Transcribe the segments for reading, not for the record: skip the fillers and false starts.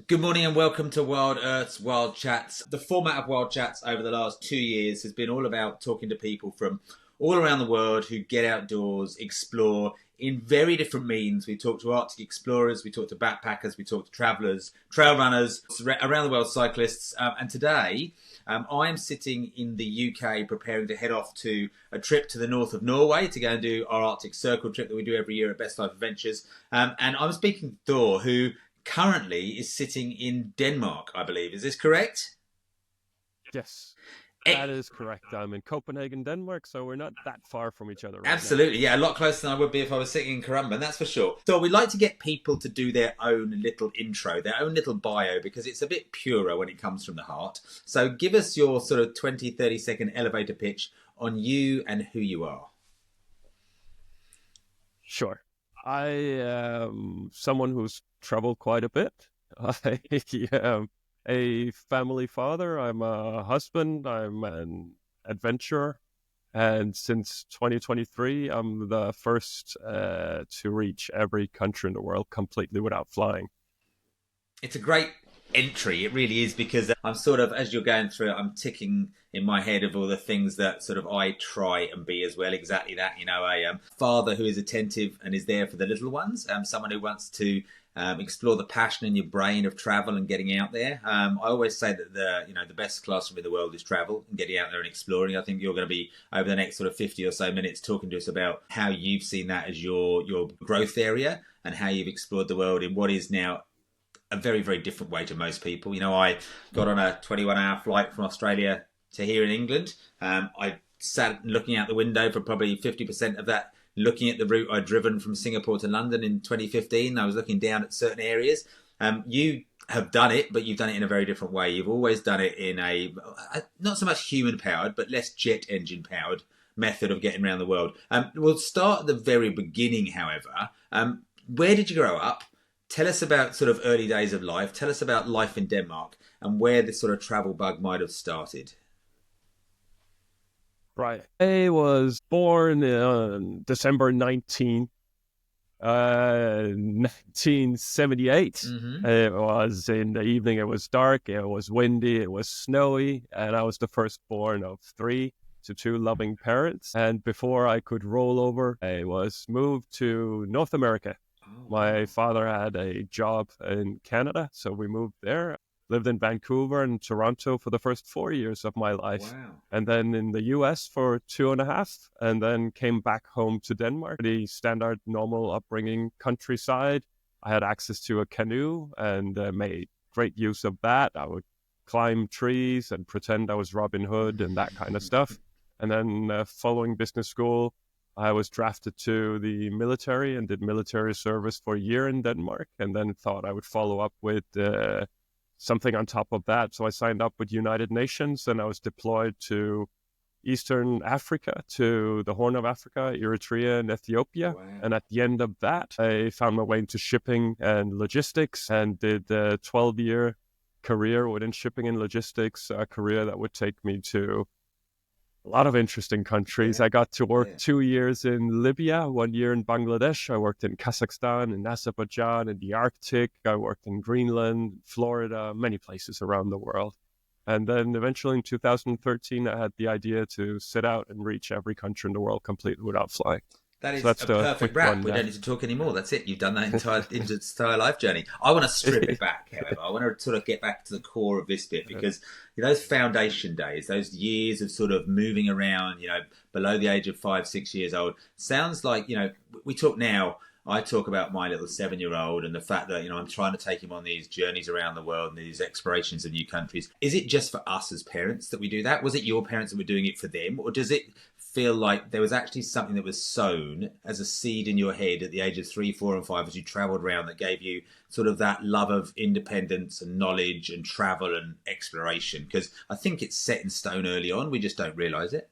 Good morning and welcome to Wild Earth's Wild Chats. The format of Wild Chats over the last 2 years has been all about talking to people from all around the world who get outdoors, explore in very different means. We talk to Arctic explorers, we talk to backpackers, we talk to travellers, trail runners, around the world cyclists. And today I am sitting in the UK preparing to head off to a trip to the north of Norway to go and do our Arctic Circle trip that we do every year at Best Life Adventures. And I'm speaking to Thor, who currently is sitting in Denmark, I believe. Is this correct? Yes, that is correct. I'm in Copenhagen, Denmark, so we're not that far from each other right Absolutely, yeah, a lot closer than I would be if I was sitting in Currumbin, that's for sure. So we'd like to get people to do their own little intro, their own little bio, because it's a bit purer when it comes from the heart. So give us your sort of 20, 30-second elevator pitch on you and who you are. Sure. I am someone who's traveled quite a bit. I am a family father. I'm a husband. I'm an adventurer. And since 2023, I'm the first to reach every country in the world completely without flying. It's a great entry, it really is, because I'm sort of, as you're going through it, I'm ticking in my head of all the things that sort of I try and be as well. Exactly that, you know, a father who is attentive and is there for the little ones, someone who wants to explore the passion in your brain of travel and getting out there. I always say that the best classroom in the world is travel and getting out there and exploring. I think you're going to be over the next sort of 50 or so minutes talking to us about how you've seen that as your growth area and how you've explored the world in what is now a very, very different way to most people. You know, I got on a 21-hour flight from Australia to here in England. I sat looking out the window for probably 50% of that, looking at the route I'd driven from Singapore to London in 2015. I was looking down at certain areas. You have done it, but you've done it in a very different way. You've always done it in a not so much human-powered, but less jet engine-powered method of getting around the world. We'll start at the very beginning, however. Where did you grow up? Tell us about sort of early days of life. Tell us about life in Denmark and where this sort of travel bug might have started. Right. I was born on December 19th, 1978. Mm-hmm. It was in the evening. It was dark. It was windy. It was snowy. And I was the firstborn of three to two loving parents. And before I could roll over, I was moved to North America. Oh, My father had a job in Canada, so we moved there. Lived in Vancouver and Toronto for the first 4 years of my life. wow. And then in the US for 2.5, and then came back home to Denmark. The standard, normal upbringing countryside. I had access to a canoe and made great use of that. I would climb trees and pretend I was Robin Hood and that kind of stuff. And then following business school, I was drafted to the military and did military service for a year in Denmark, and then thought I would follow up with something on top of that. So I signed up with United Nations, and I was deployed to Eastern Africa, to the Horn of Africa, Eritrea, and Ethiopia. Wow. And at the end of that, I found my way into shipping and logistics and did a 12-year career within shipping and logistics, a career that would take me to a lot of interesting countries. Yeah. I got to work Yeah. 2 years in Libya, 1 year in Bangladesh. I worked in Kazakhstan, in Azerbaijan, in the Arctic. I worked in Greenland, Florida, many places around the world. And then eventually in 2013, I had the idea to set out and reach every country in the world completely without flying. That is So that's a the perfect quick wrap. one. We don't need to talk anymore. That's it. You've done that entire life journey. I want to strip it back, however. I want to sort of get back to the core of this bit because those foundation days, those years of sort of moving around, below the age of 5, 6 years old, sounds like, we talk now. I talk about my little 7-year-old and the fact that, I'm trying to take him on these journeys around the world and these explorations of new countries. Is it just for us as parents that we do that? Was it your parents that were doing it for them? Or does it feel like there was actually something that was sown as a seed in your head at the age of 3, 4 and 5 as you travelled around that gave you sort of that love of independence and knowledge and travel and exploration? Because I think it's set in stone early on. We just don't realise it.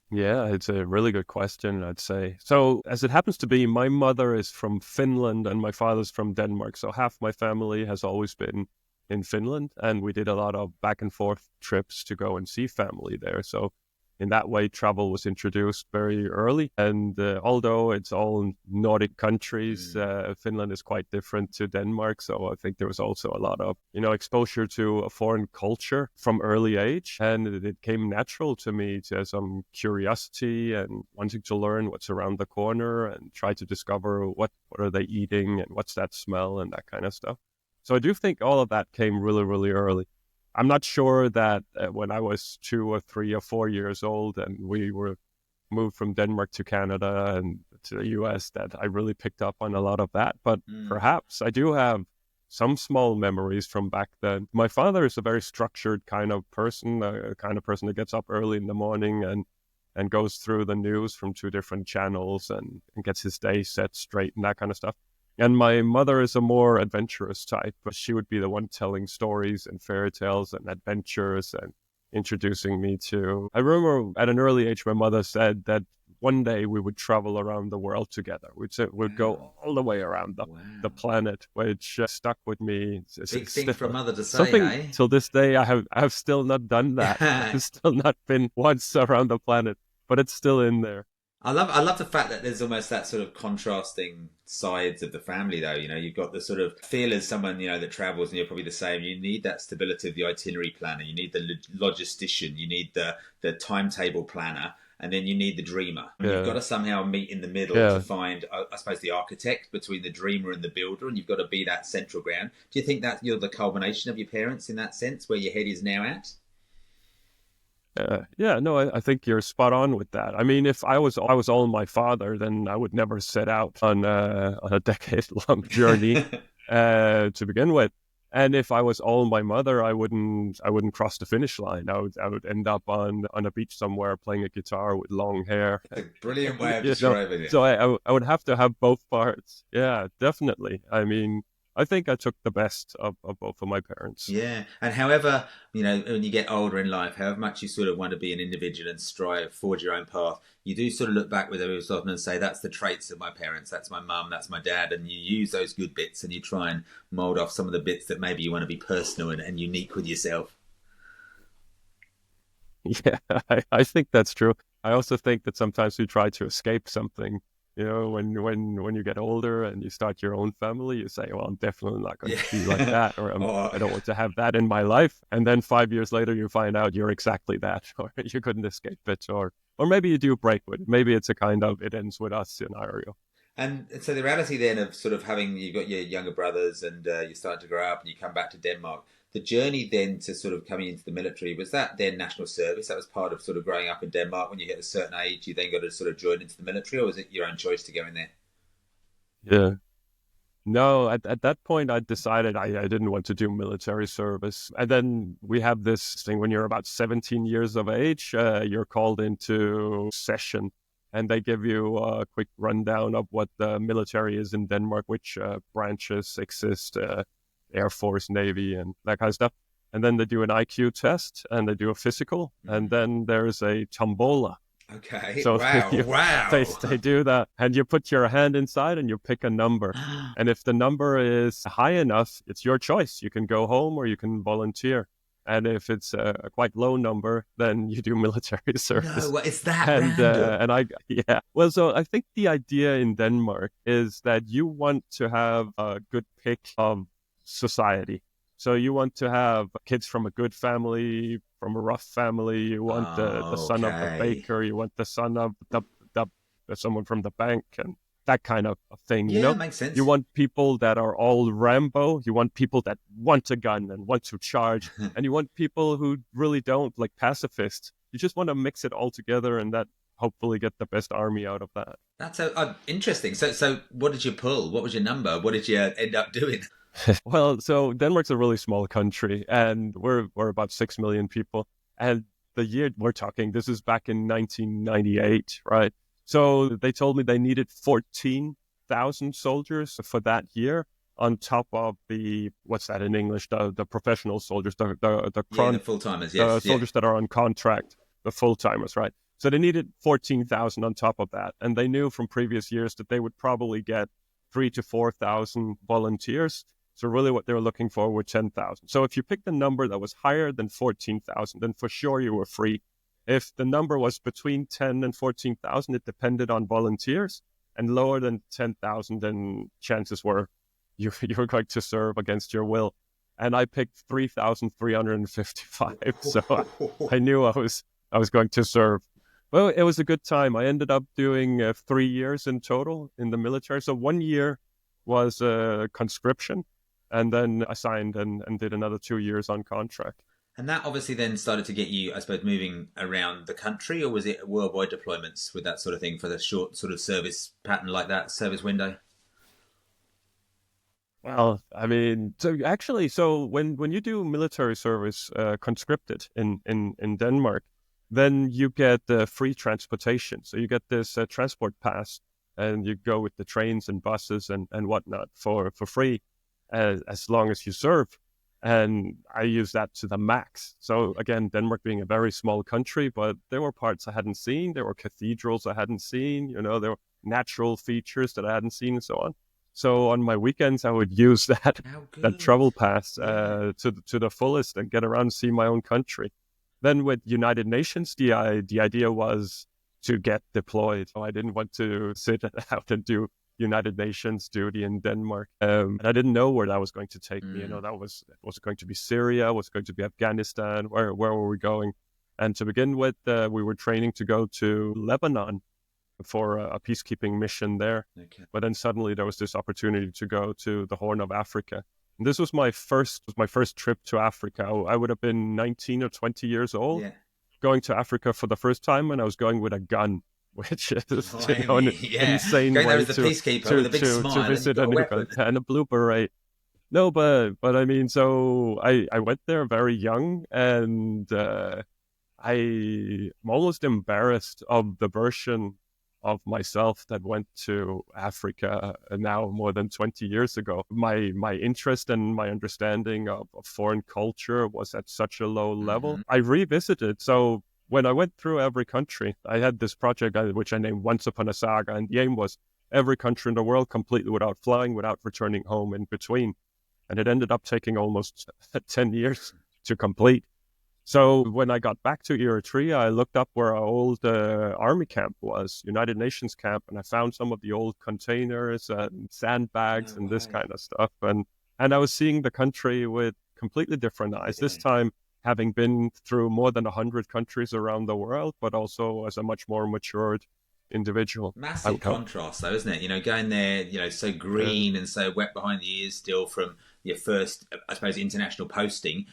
Yeah, it's a really good question, I'd say. So, as it happens to be, my mother is from Finland and my father's from Denmark. So, half my family has always been in Finland, and we did a lot of back and forth trips to go and see family there. So, in that way, travel was introduced very early. And although it's all Nordic countries, Finland is quite different to Denmark. So I think there was also a lot of, exposure to a foreign culture from early age. And it came natural to me to have some curiosity and wanting to learn what's around the corner and try to discover what are they eating and what's that smell and that kind of stuff. So I do think all of that came really, really early. I'm not sure that when I was 2 or 3 or 4 years old and we were moved from Denmark to Canada and to the US that I really picked up on a lot of that. But perhaps I do have some small memories from back then. My father is a very structured kind of person, a kind of person that gets up early in the morning and goes through the news from 2 different channels and gets his day set straight and that kind of stuff. And my mother is a more adventurous type, but she would be the one telling stories and fairy tales and adventures and introducing me to... I remember at an early age, my mother said that one day we would travel around the world together. We'd go all the way around the planet, which stuck with me. Big thing for a mother to say, something, eh? Till this day, I have still not done that. I've still not been once around the planet, but it's still in there. I love the fact that there's almost that sort of contrasting sides of the family, though. You've got the sort of feel as someone, that travels, and you're probably the same. You need that stability of the itinerary planner. You need the logistician. You need the timetable planner. And then you need the dreamer. And you've got to somehow meet in the middle to find, I suppose, the architect between the dreamer and the builder. And you've got to be that central ground. Do you think that you're the culmination of your parents in that sense, where your head is now at? I think you're spot on with that. I mean, if I was all my father, then I would never set out on a decade-long journey to begin with. And if I was all my mother, I wouldn't cross the finish line. I would end up on a beach somewhere playing a guitar with long hair. That's a brilliant way of describing it. So I would have to have both parts. Yeah, definitely. I mean, I think I took the best of both of my parents. Yeah. And however, when you get older in life, however much you sort of want to be an individual and strive, forge your own path, you do sort of look back with yourself and say, that's the traits of my parents, that's my mum, that's my dad. And you use those good bits and you try and mold off some of the bits that maybe you want to be personal and unique with yourself. Yeah, I think that's true. I also think that sometimes we try to escape something. When you get older and you start your own family, you say, well, I'm definitely not going to be like that, or I don't want to have that in my life. And then 5 years later, you find out you're exactly that, or you couldn't escape it, or maybe you do break with it. Maybe it's a kind of it ends with us scenario. And so the reality then of sort of you've got your younger brothers and you start to grow up and you come back to Denmark. The journey then to sort of coming into the military, was that then national service? That was part of sort of growing up in Denmark. When you hit a certain age, you then got to sort of join into the military, or was it your own choice to go in there? Yeah. No, at that point, I decided I didn't want to do military service. And then we have this thing when you're about 17 years of age, you're called into session. And they give you a quick rundown of what the military is in Denmark, which branches exist, Air Force, Navy, and that kind of stuff. And then they do an IQ test, and they do a physical, and then there's a tombola. Okay, so wow. They do that, and you put your hand inside, and you pick a number. And if the number is high enough, it's your choice. You can go home, or you can volunteer. And if it's a quite low number, then you do military service. No, it's that random. Well, so I think the idea in Denmark is that you want to have a good pick of society. So you want to have kids from a good family, from a rough family. You want the son of the baker. You want the son of the someone from the bank, and that kind of thing. Yeah, makes sense. You want people that are all Rambo. You want people that want a gun and want to charge, and you want people who really don't, like pacifists. You just want to mix it all together, and that hopefully get the best army out of that. That's interesting. So what did you pull? What was your number? What did you end up doing? Well, so Denmark's a really small country, and we're about 6 million people. And the year we're talking, this is back in 1998, right? So they told me they needed 14,000 soldiers for that year, on top of what's that in English? The professional soldiers, the full-timers, yes. The soldiers that are on contract, the full-timers, right? So they needed 14,000 on top of that. And they knew from previous years that they would probably get 3,000 to 4,000 volunteers. So really what they were looking for were 10,000. So if you picked a number that was higher than 14,000, then for sure you were free. If the number was between 10 and 14,000, it depended on volunteers, and lower than 10,000, then chances were you were going to serve against your will. And I picked 3,355, so I knew I was going to serve. Well, it was a good time. I ended up doing 3 years in total in the military. So 1 year was conscription, and then I signed and did another 2 years on contract. And that obviously then started to get you, I suppose, moving around the country, or was it worldwide deployments with that sort of thing for the short sort of service pattern like that, service window? Well, I mean, so when you do military service, conscripted in Denmark, then you get free transportation. So you get this transport pass, and you go with the trains and buses and whatnot for free, as long as you serve. And I use that to the max. So again, Denmark being a very small country, but there were parts I hadn't seen. There were cathedrals I hadn't seen. There were natural features that I hadn't seen, and so on. So on my weekends, I would use that travel pass to the fullest and get around and see my own country. Then with United Nations, the idea was to get deployed. So I didn't want to sit out and do United Nations duty in Denmark. And I didn't know where that was going to take me. Was it going to be Syria? Was it going to be Afghanistan? Where were we going? And to begin with, we were training to go to Lebanon for a peacekeeping mission there. Okay. But then suddenly there was this opportunity to go to the Horn of Africa. And this was my first trip to Africa. I would have been 19 or 20 years old, going to Africa for the first time, and I was going with a gun, which is an insane going way there as the peacekeeper with a big smile to visit and a blue beret. No, but I mean, so I went there very young, and I'm almost embarrassed of the version of myself that went to Africa now more than 20 years ago. My interest and my understanding of foreign culture was at such a low level. Mm-hmm. I revisited. So when I went through every country, I had this project which I named Once Upon a Saga, and the aim was every country in the world completely without flying, without returning home in between. And it ended up taking almost 10 years to complete. So when I got back to Eritrea, I looked up where our old army camp was, United Nations camp, and I found some of the old containers and sandbags and this kind of stuff. And I was seeing the country with completely different eyes. This time, having been through more than 100 countries around the world, but also as a much more matured individual. Massive contrast, though, isn't it? Going there, so green and so wet behind the ears still from your first, I suppose, international posting,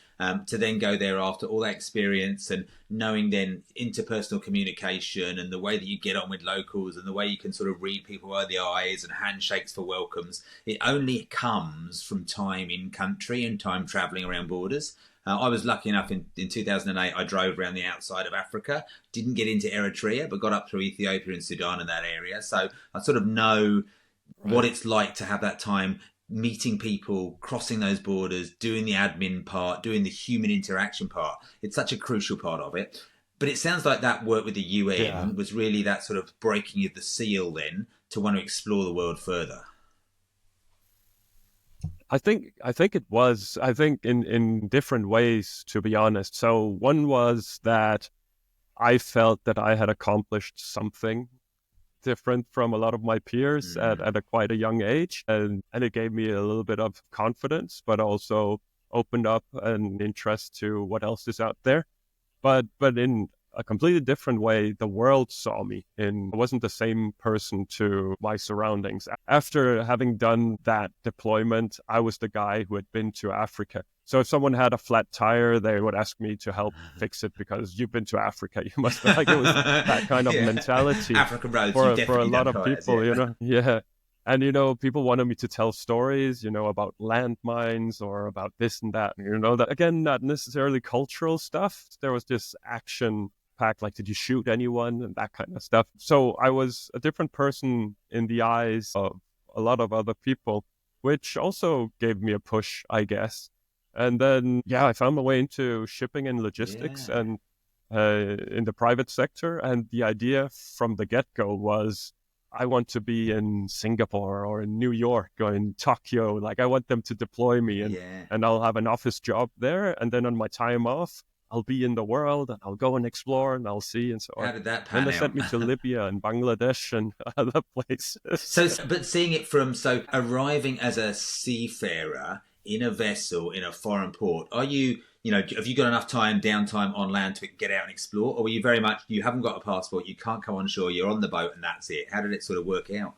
to then go there after all that experience and knowing then interpersonal communication and the way that you get on with locals and the way you can sort of read people by the eyes and handshakes for welcomes. It only comes from time in country and time travelling around borders. I was lucky enough in 2008, I drove around the outside of Africa, didn't get into Eritrea, but got up through Ethiopia and Sudan and that area. So I sort of know what it's like to have that time meeting people, crossing those borders, doing the admin part, doing the human interaction part. It's such a crucial part of it. But it sounds like that work with the UN was really that sort of breaking of the seal then to want to explore the world further. I think it was. I think in different ways, to be honest. So one was that I felt that I had accomplished something different from a lot of my peers at quite a young age, and it gave me a little bit of confidence, but also opened up an interest to what else is out there. But in a completely different way, the world saw me. I wasn't the same person to my surroundings. After having done that deployment, I was the guy who had been to Africa. So if someone had a flat tire, they would ask me to help fix it because you've been to Africa. You must like it was that kind of mentality. African roads for a lot of people, Yeah. And, people wanted me to tell stories, about landmines or about this and that. That again, not necessarily cultural stuff. There was this action pack, like, did you shoot anyone and that kind of stuff. So I was a different person in the eyes of a lot of other people, which also gave me a push, I guess. And then, I found my way into shipping and logistics and in the private sector. And the idea from the get-go was, I want to be in Singapore or in New York or in Tokyo. Like, I want them to deploy me and I'll have an office job there. And then on my time off, I'll be in the world and I'll go and explore and I'll see and so on. How did that Then pan they sent out? me to Libya and Bangladesh and other places. So, but seeing it from so arriving as a seafarer in a vessel in a foreign port, are you, have you got enough downtime on land to get out and explore, or were you very much you haven't got a passport, you can't come on shore, you're on the boat and that's it? How did it sort of work out?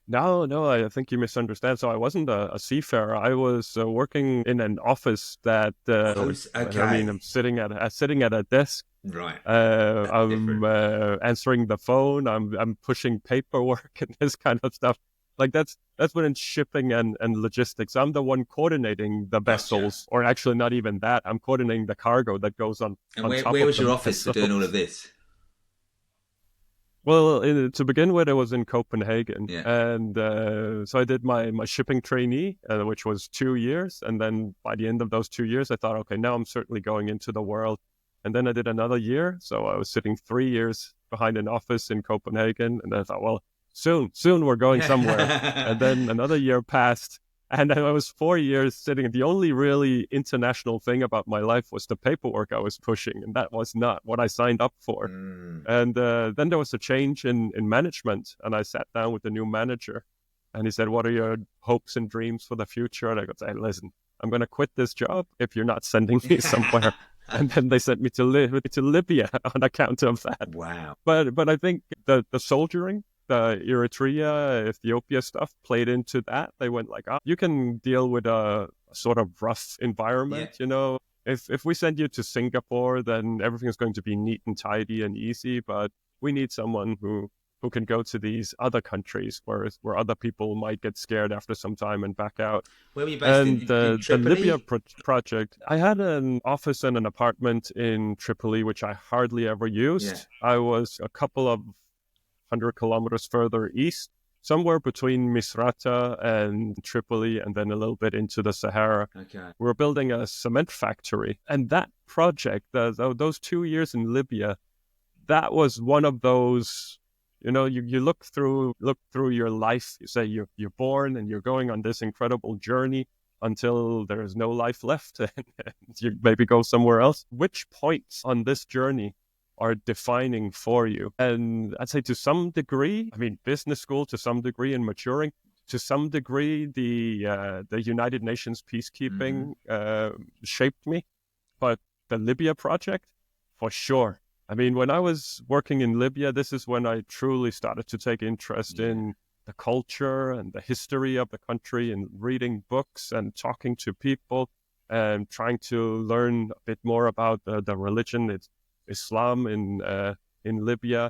No, I think you misunderstand. So I wasn't a seafarer. I was working in an office that, Oh, I'm okay, sitting at a desk. right, that's I'm different. answering the phone. I'm pushing paperwork and this kind of stuff. Like that's within shipping and logistics. I'm the one coordinating the Gotcha. vessels, or actually not even that. I'm coordinating the cargo that goes And on top where of was the your office for doing vessel. all of this? Well, to begin with, it was in Copenhagen, Yeah. and so I did my shipping trainee, which was 2 years, and then by the end of those 2 years, I thought, okay, now I'm certainly going into the world, and then I did another year, so I was sitting 3 years behind an office in Copenhagen, and then I thought, well, soon we're going somewhere, and then another year passed, and I was 4 years sitting. The only really international thing about my life was the paperwork I was pushing, and that was not what I signed up for. Mm. And then there was a change in management, and I sat down with the new manager, and he said, "What are your hopes and dreams for the future?" And I got to say, "Listen, I'm going to quit this job if you're not sending me somewhere." And then they sent me to Libya on account of that. Wow. But I think the soldiering, the Eritrea, Ethiopia stuff played into that. They went like, "Oh, you can deal with a sort of rough Yeah. environment, you know. If we send you to Singapore, then everything's going to be neat and tidy and easy. But we need someone who can go to these other countries where other people might get scared after some time and back out." Where were you based And in the Libya Tripoli? project, I had an office and an apartment in Tripoli, which I hardly ever Yeah. used. I was a couple of 100 kilometers further east, somewhere between Misrata and Tripoli, and then a little bit into the Sahara. Okay. We were building a cement factory. And that project, those 2 years in Libya, that was one of those, you look through your life, you say you're born and you're going on this incredible journey until there is no life left and you maybe go somewhere else. Which points on this journey are defining for you? And I'd say to some degree, I mean, business school to some degree and maturing, to some degree, the United Nations Mm-hmm. peacekeeping shaped me, but the Libya project, for sure. I mean, when I was working in Libya, this is when I truly started to take interest Yeah. in the culture and the history of the country and reading books and talking to people and trying to learn a bit more about the religion. It's Islam in Libya,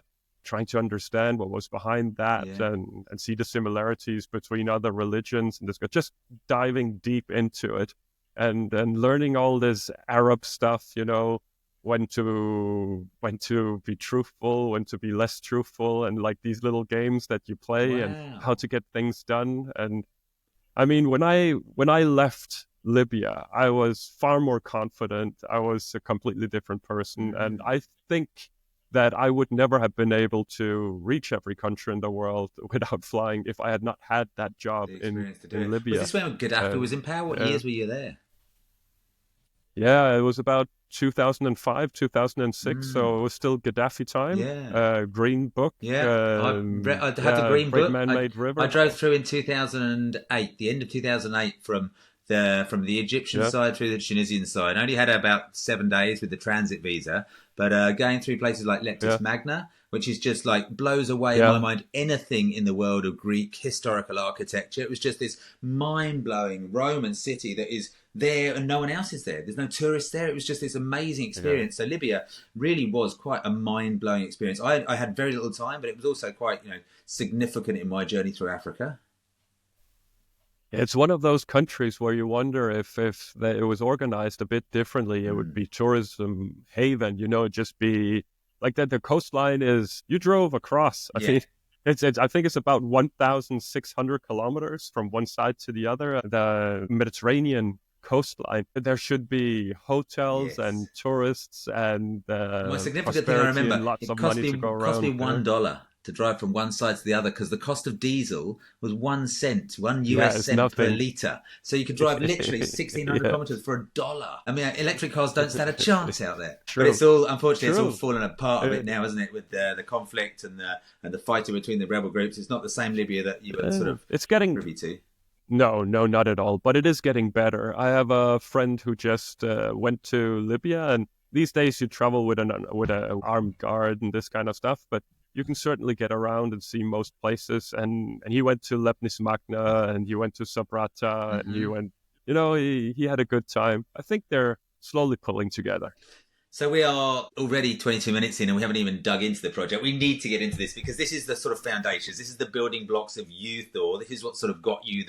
trying to understand what was behind that Yeah. and see the similarities between other religions and just diving deep into it and learning all this Arab stuff, when to be truthful, when to be less truthful, and like these little games that you play and how Wow. to get things done. And I mean, when I left Libya, I was far more confident. I was a completely different person, and Mm. I think that I would never have been able to reach every country in the world without flying if I had not had that job The in experience to do in it. Was Libya. this when Gaddafi was And in power? What yeah, years were you there? yeah, it was about 2005, 2006, so Mm. it was still Gaddafi time. Yeah. Green Book, Yeah, I had the yeah, Green Great Book. Man-Made I River. drove through in 2008, the end of 2008, from the Egyptian Yeah, side through the Tunisian side. I only had about 7 days with the transit visa, but going through places like yeah, Leptis Magna, which is just like blows away my yeah. mind. Anything in the world of Greek historical architecture. It was just this mind blowing Roman city that is there and no one else is there. There's no tourists there. It was just this amazing Yeah. experience. So Libya really was quite a mind blowing experience. I had very little time, but it was also quite significant in my journey through Africa. It's one of those countries where you wonder if it was organized a bit differently, it would Mm. be tourism haven. It'd just be like that. The coastline is you drove across. I Yeah, think it's I think it's about 1,600 kilometers from one side to the other. The Mediterranean coastline. There should be hotels yes. and tourists and The most significant thing I prosperity and remember, lots it of cost money to me go cost me around. $1 to drive from one side to the other because the cost of diesel was 1 cent, one Yeah, US it's cent per nothing. litre. So you could drive literally 1,600 Yeah. kilometres for $1. I mean, electric cars don't stand a chance out there. But True. unfortunately, it's all True. fallen apart a Uh, bit now, isn't it? With the conflict and the fighting between the rebel groups. It's not the same Libya that you were sort of it's getting privy to. No, no, not at all. But it is getting better. I have a friend who just went to Libya, and these days you travel with an armed guard and this kind of stuff. But you can certainly get around and see most places. And he went to Lepnis Magna, and he went to Sabrata, and he went. He had a good time. I think they're slowly pulling together. So we are already 22 minutes in and we haven't even dug into the project. We need to get into this because this is the sort of foundations. This is the building blocks of you, Thor. This is what sort of got you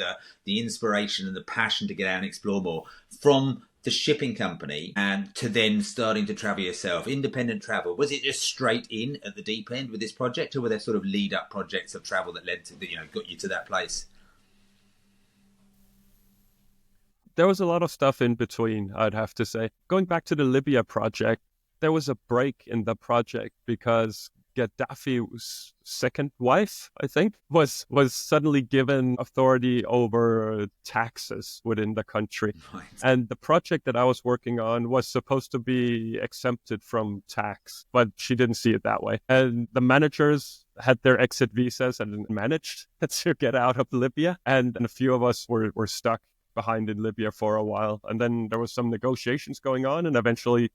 the inspiration and the passion to get out and explore more. From the shipping company and to then starting to travel yourself, independent travel. Was it just straight in at the deep end with this project, or were there sort of lead up projects of travel that led to, got you to that place? There was a lot of stuff in between, I'd have to say. Going back to the Libya project, there was a break in the project because Gaddafi's second wife, I think, was suddenly given authority over taxes within the country. Right. And the project that I was working on was supposed to be exempted from tax, but she didn't see it that way. And the managers had their exit visas and managed to get out of Libya. And a few of us were stuck behind in Libya for a while. And then there was some negotiations going on, and eventually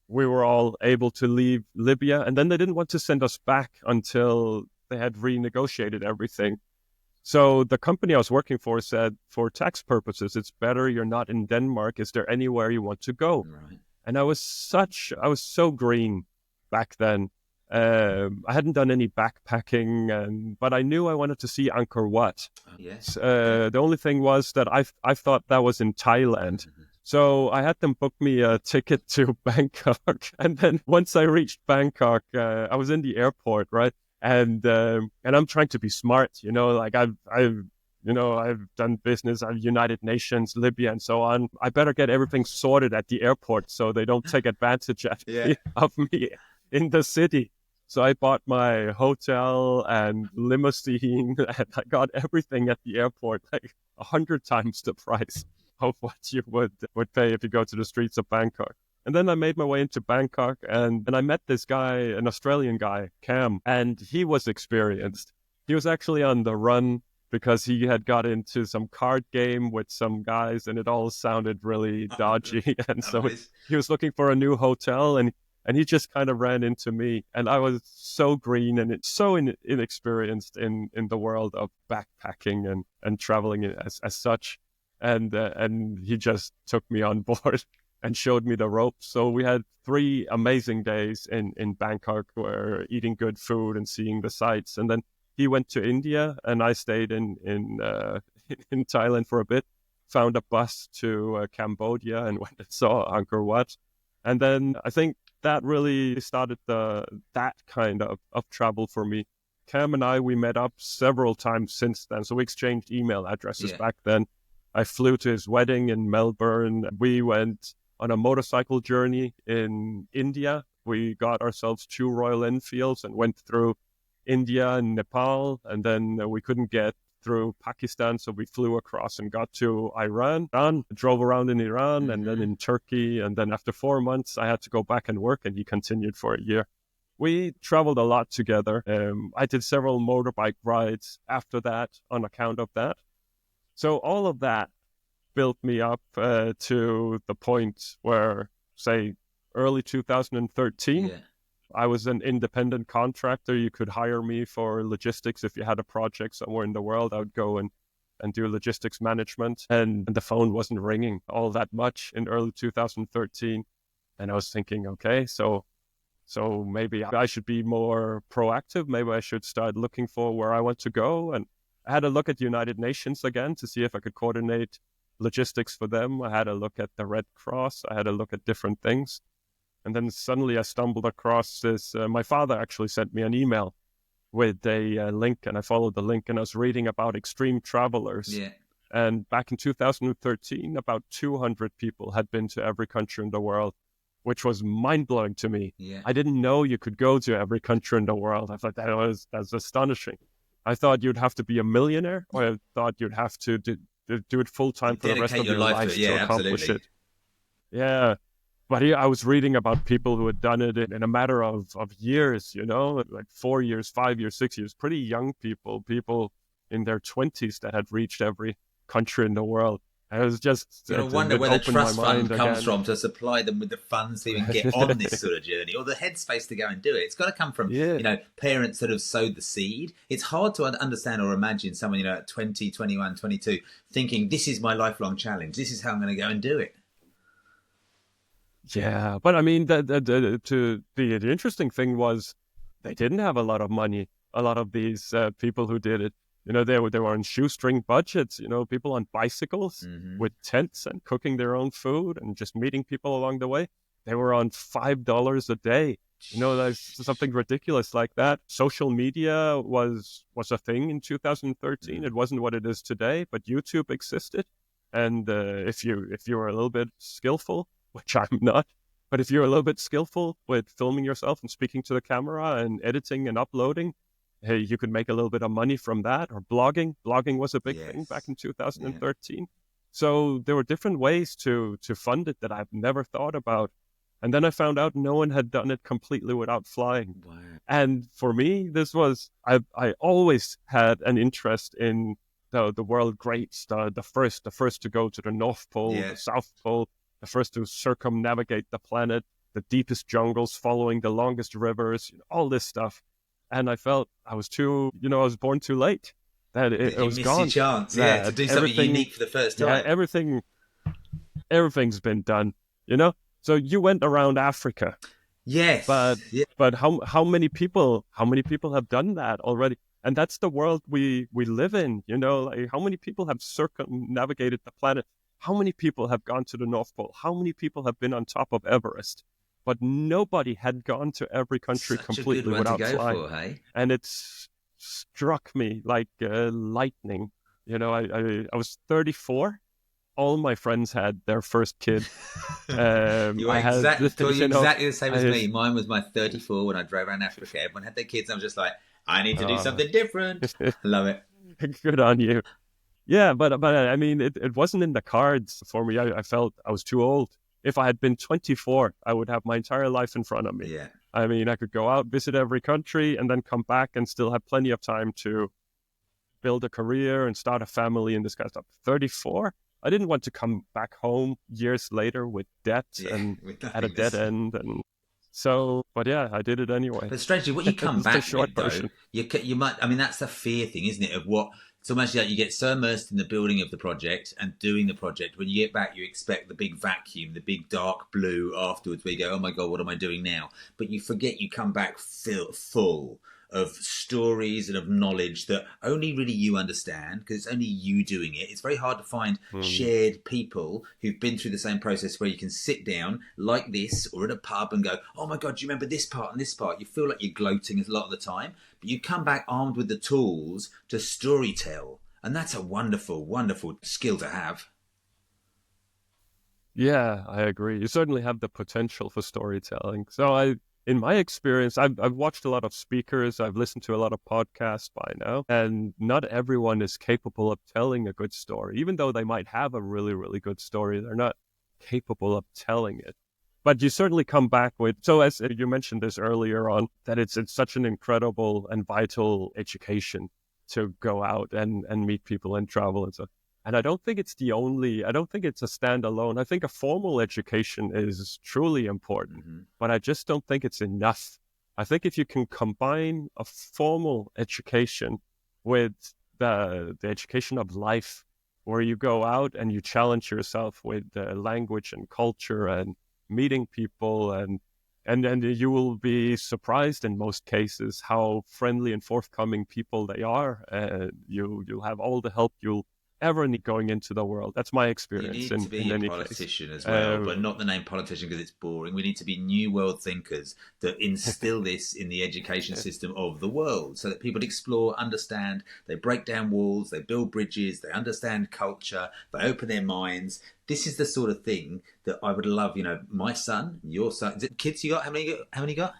we were all able to leave Libya. And then they didn't want to send us back until they had renegotiated everything. So the company I was working for said, for tax purposes, it's better you're not in Denmark. Is there anywhere you want to go? Right. And I was so green back then. I hadn't done any backpacking, but I knew I wanted to see Angkor Wat. Yes. The only thing was that I thought that was in Thailand. So I had them book me a ticket to Bangkok. And then once I reached Bangkok, I was in the airport, right? And I'm trying to be smart, like I've done business, I've United Nations, Libya, and so on. I better get everything sorted at the airport so they don't take advantage of me in the city. So I bought my hotel and limousine, and I got everything at the airport, like 100 times the price of what you would pay if you go to the streets of Bangkok. And then I made my way into Bangkok, and I met this guy, an Australian guy, Cam, and he was experienced. He was actually on the run because he had got into some card game with some guys, and it all sounded really dodgy. And so he was looking for a new hotel, and he just kind of ran into me. And I was so green and so inexperienced in the world of backpacking and traveling as such. And he just took me on board and showed me the ropes. So we had 3 amazing days in Bangkok, where eating good food and seeing the sights. And then he went to India, and I stayed in Thailand for a bit. Found a bus to Cambodia and went and saw Angkor Wat. And then I think that really started that kind of travel for me. Cam and we met up several times since then. So we exchanged email addresses back then. I flew to his wedding in Melbourne. We went on a motorcycle journey in India. We got ourselves 2 Royal Enfields and went through India and Nepal. And then we couldn't get through Pakistan, so we flew across and got to Iran. Drove around in Iran and then in Turkey. And then after 4 months, I had to go back and work, and he continued for a year. We traveled a lot together. I did several motorbike rides after that on account of that. So all of that built me up to the point where, say, early 2013, I was an independent contractor. You could hire me for logistics. If you had a project somewhere in the world, I would go and do logistics management. And the phone wasn't ringing all that much in early 2013. And I was thinking, okay, so maybe I should be more proactive. Maybe I should start looking for where I want to go. And I had a look at United Nations again to see if I could coordinate logistics for them. I had a look at the Red Cross. I had a look at different things. And then suddenly I stumbled across this. My father actually sent me an email with a link, and I followed the link, and I was reading about extreme travelers. Yeah. And back in 2013, about 200 people had been to every country in the world. which was mind-blowing to me. Yeah. I didn't know you could go to every country in the world. I thought that's astonishing. I thought you'd have to be a millionaire, or I thought you'd have to do it full-time for the rest Dedicate of your your life to life it. to Yeah, accomplish absolutely. it. Yeah. But here I was reading about people who had done it in a matter of years, like 4 years, 5 years, 6 years, pretty young people in their 20s that had reached every country in the world. And it was just, You gotta wonder it where the opened my trust fund mind comes again. from to supply them with the funds to even get on this sort of journey, or the headspace to go and do it. It's got to come from, Yeah. parents that have sowed the seed. It's hard to understand or imagine someone, at 20, 21, 22, thinking, this is my lifelong challenge. This is how I'm going to go and do it. Yeah, but I mean, the interesting thing was they didn't have a lot of money. A lot of these people who did it, they were on shoestring budgets. People on bicycles with tents and cooking their own food and just meeting people along the way. They were on $5 a day. There's something ridiculous like that. Social media was a thing in 2013. It wasn't what it is today, but YouTube existed, and if you were a little bit skillful, which I'm not, but if you're a little bit skillful with filming yourself and speaking to the camera and editing and uploading, hey, you could make a little bit of money from that. Or blogging. Blogging was a big thing back in 2013. Yeah. So there were different ways to fund it that I've never thought about. And then I found out no one had done it completely without flying. Wow. And for me, I always had an interest in the world greats, the first to go to the North Pole, the South Pole, the first to circumnavigate the planet, the deepest jungles, following the longest rivers, all this stuff. And I felt I was born too late. That it was gone. You missed your chance, to do something unique for the first time. Yeah, everything's been done, So you went around Africa. Yes. But how many people have done that already? And that's the world we live in, like how many people have circumnavigated the planet? How many people have gone to the North Pole? How many people have been on top of Everest? But nobody had gone to every country completely without flying. Hey? And it struck me like lightning. I was 34. All my friends had their first kid. You're exactly the same as me. Mine was my 34 when I drove around Africa. Everyone had their kids. I was just like, I need to do something different. Love it. Good on you. Yeah, but I mean, it wasn't in the cards for me. I felt I was too old. If I had been 24, I would have my entire life in front of me. Yeah. I mean, I could go out, visit every country, and then come back and still have plenty of time to build a career and start a family and this kind of stuff. 34? I didn't want to come back home years later with debt and at a dead end. And so, but yeah, I did it anyway. But strangely, what you come back with, though, you might, I mean, that's the fear thing, isn't it? Of what, so much like you get so immersed in the building of the project and doing the project, when you get back, you expect the big vacuum, the big dark blue afterwards where you go, oh my God, what am I doing now? But you forget you come back full of stories and of knowledge that only really you understand, because it's only you doing it. It's very hard to find shared people who've been through the same process where you can sit down like this or in a pub and go, oh my God, do you remember this part and this part? You feel like you're gloating a lot of the time, but you come back armed with the tools to storytell. And that's a wonderful, wonderful skill to have. Yeah, I agree. You certainly have the potential for storytelling. So in my experience, I've watched a lot of speakers. I've listened to a lot of podcasts by now, and not everyone is capable of telling a good story. Even though they might have a really, really good story, they're not capable of telling it. But you certainly come back with, so as you mentioned this earlier on, that it's such an incredible and vital education to go out and meet people and travel and stuff. And I don't think it's a standalone. I think a formal education is truly important, but I just don't think it's enough. I think if you can combine a formal education with the education of life, where you go out and you challenge yourself with language and culture and meeting people, and then you will be surprised in most cases how friendly and forthcoming people they are. You'll have all the help you'll ever need going into the world. That's my You experience need to in be a any case. politician as well, Uh, but not the name politician because it's boring. We need to be new world thinkers that instill this in the education system of the world so that people explore, understand, they break down walls, they build bridges, they understand culture, they open their minds. This is the sort of thing that I would love, my son, your son. Is it kids you got? How many you got?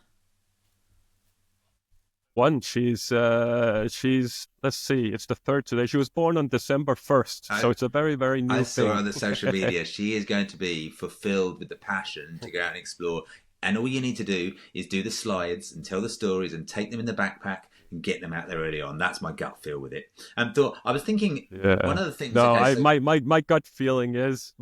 One, she's let's see, it's the third today. She was born on December 1st, I, so it's a very, very I new saw her thing. on the social media. She is going to be fulfilled with the passion to go out and explore. And all you need to do is do the slides and tell the stories and take them in the backpack and get them out there early on. That's my gut feel with it. And Thor, I was thinking one Yeah. of the things. No, Okay, I so my gut feeling is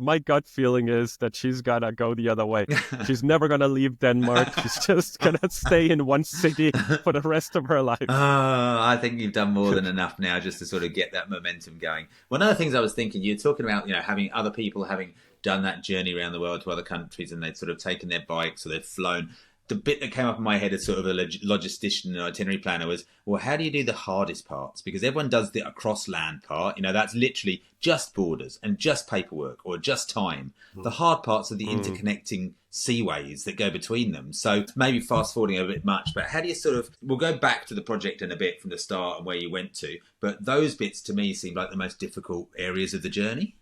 that she's gotta go the other way. She's never gonna leave Denmark. She's just gonna stay in one city for the rest of her life. I think you've done more than enough now just to sort of get that momentum going. One of the things I was thinking, you're talking about, having other people having done that journey around the world to other countries and they'd sort of taken their bikes or they'd flown. The bit that came up in my head as sort of a logistician and itinerary planner was, well, how do you do the hardest parts? Because everyone does the across land part. That's literally just borders and just paperwork or just time. The hard parts are the Mm. interconnecting seaways that go between them. So maybe fast forwarding a bit much, but how do you sort of, we'll go back to the project in a bit from the start and where you went to, but those bits to me seem like the most difficult areas of the journey.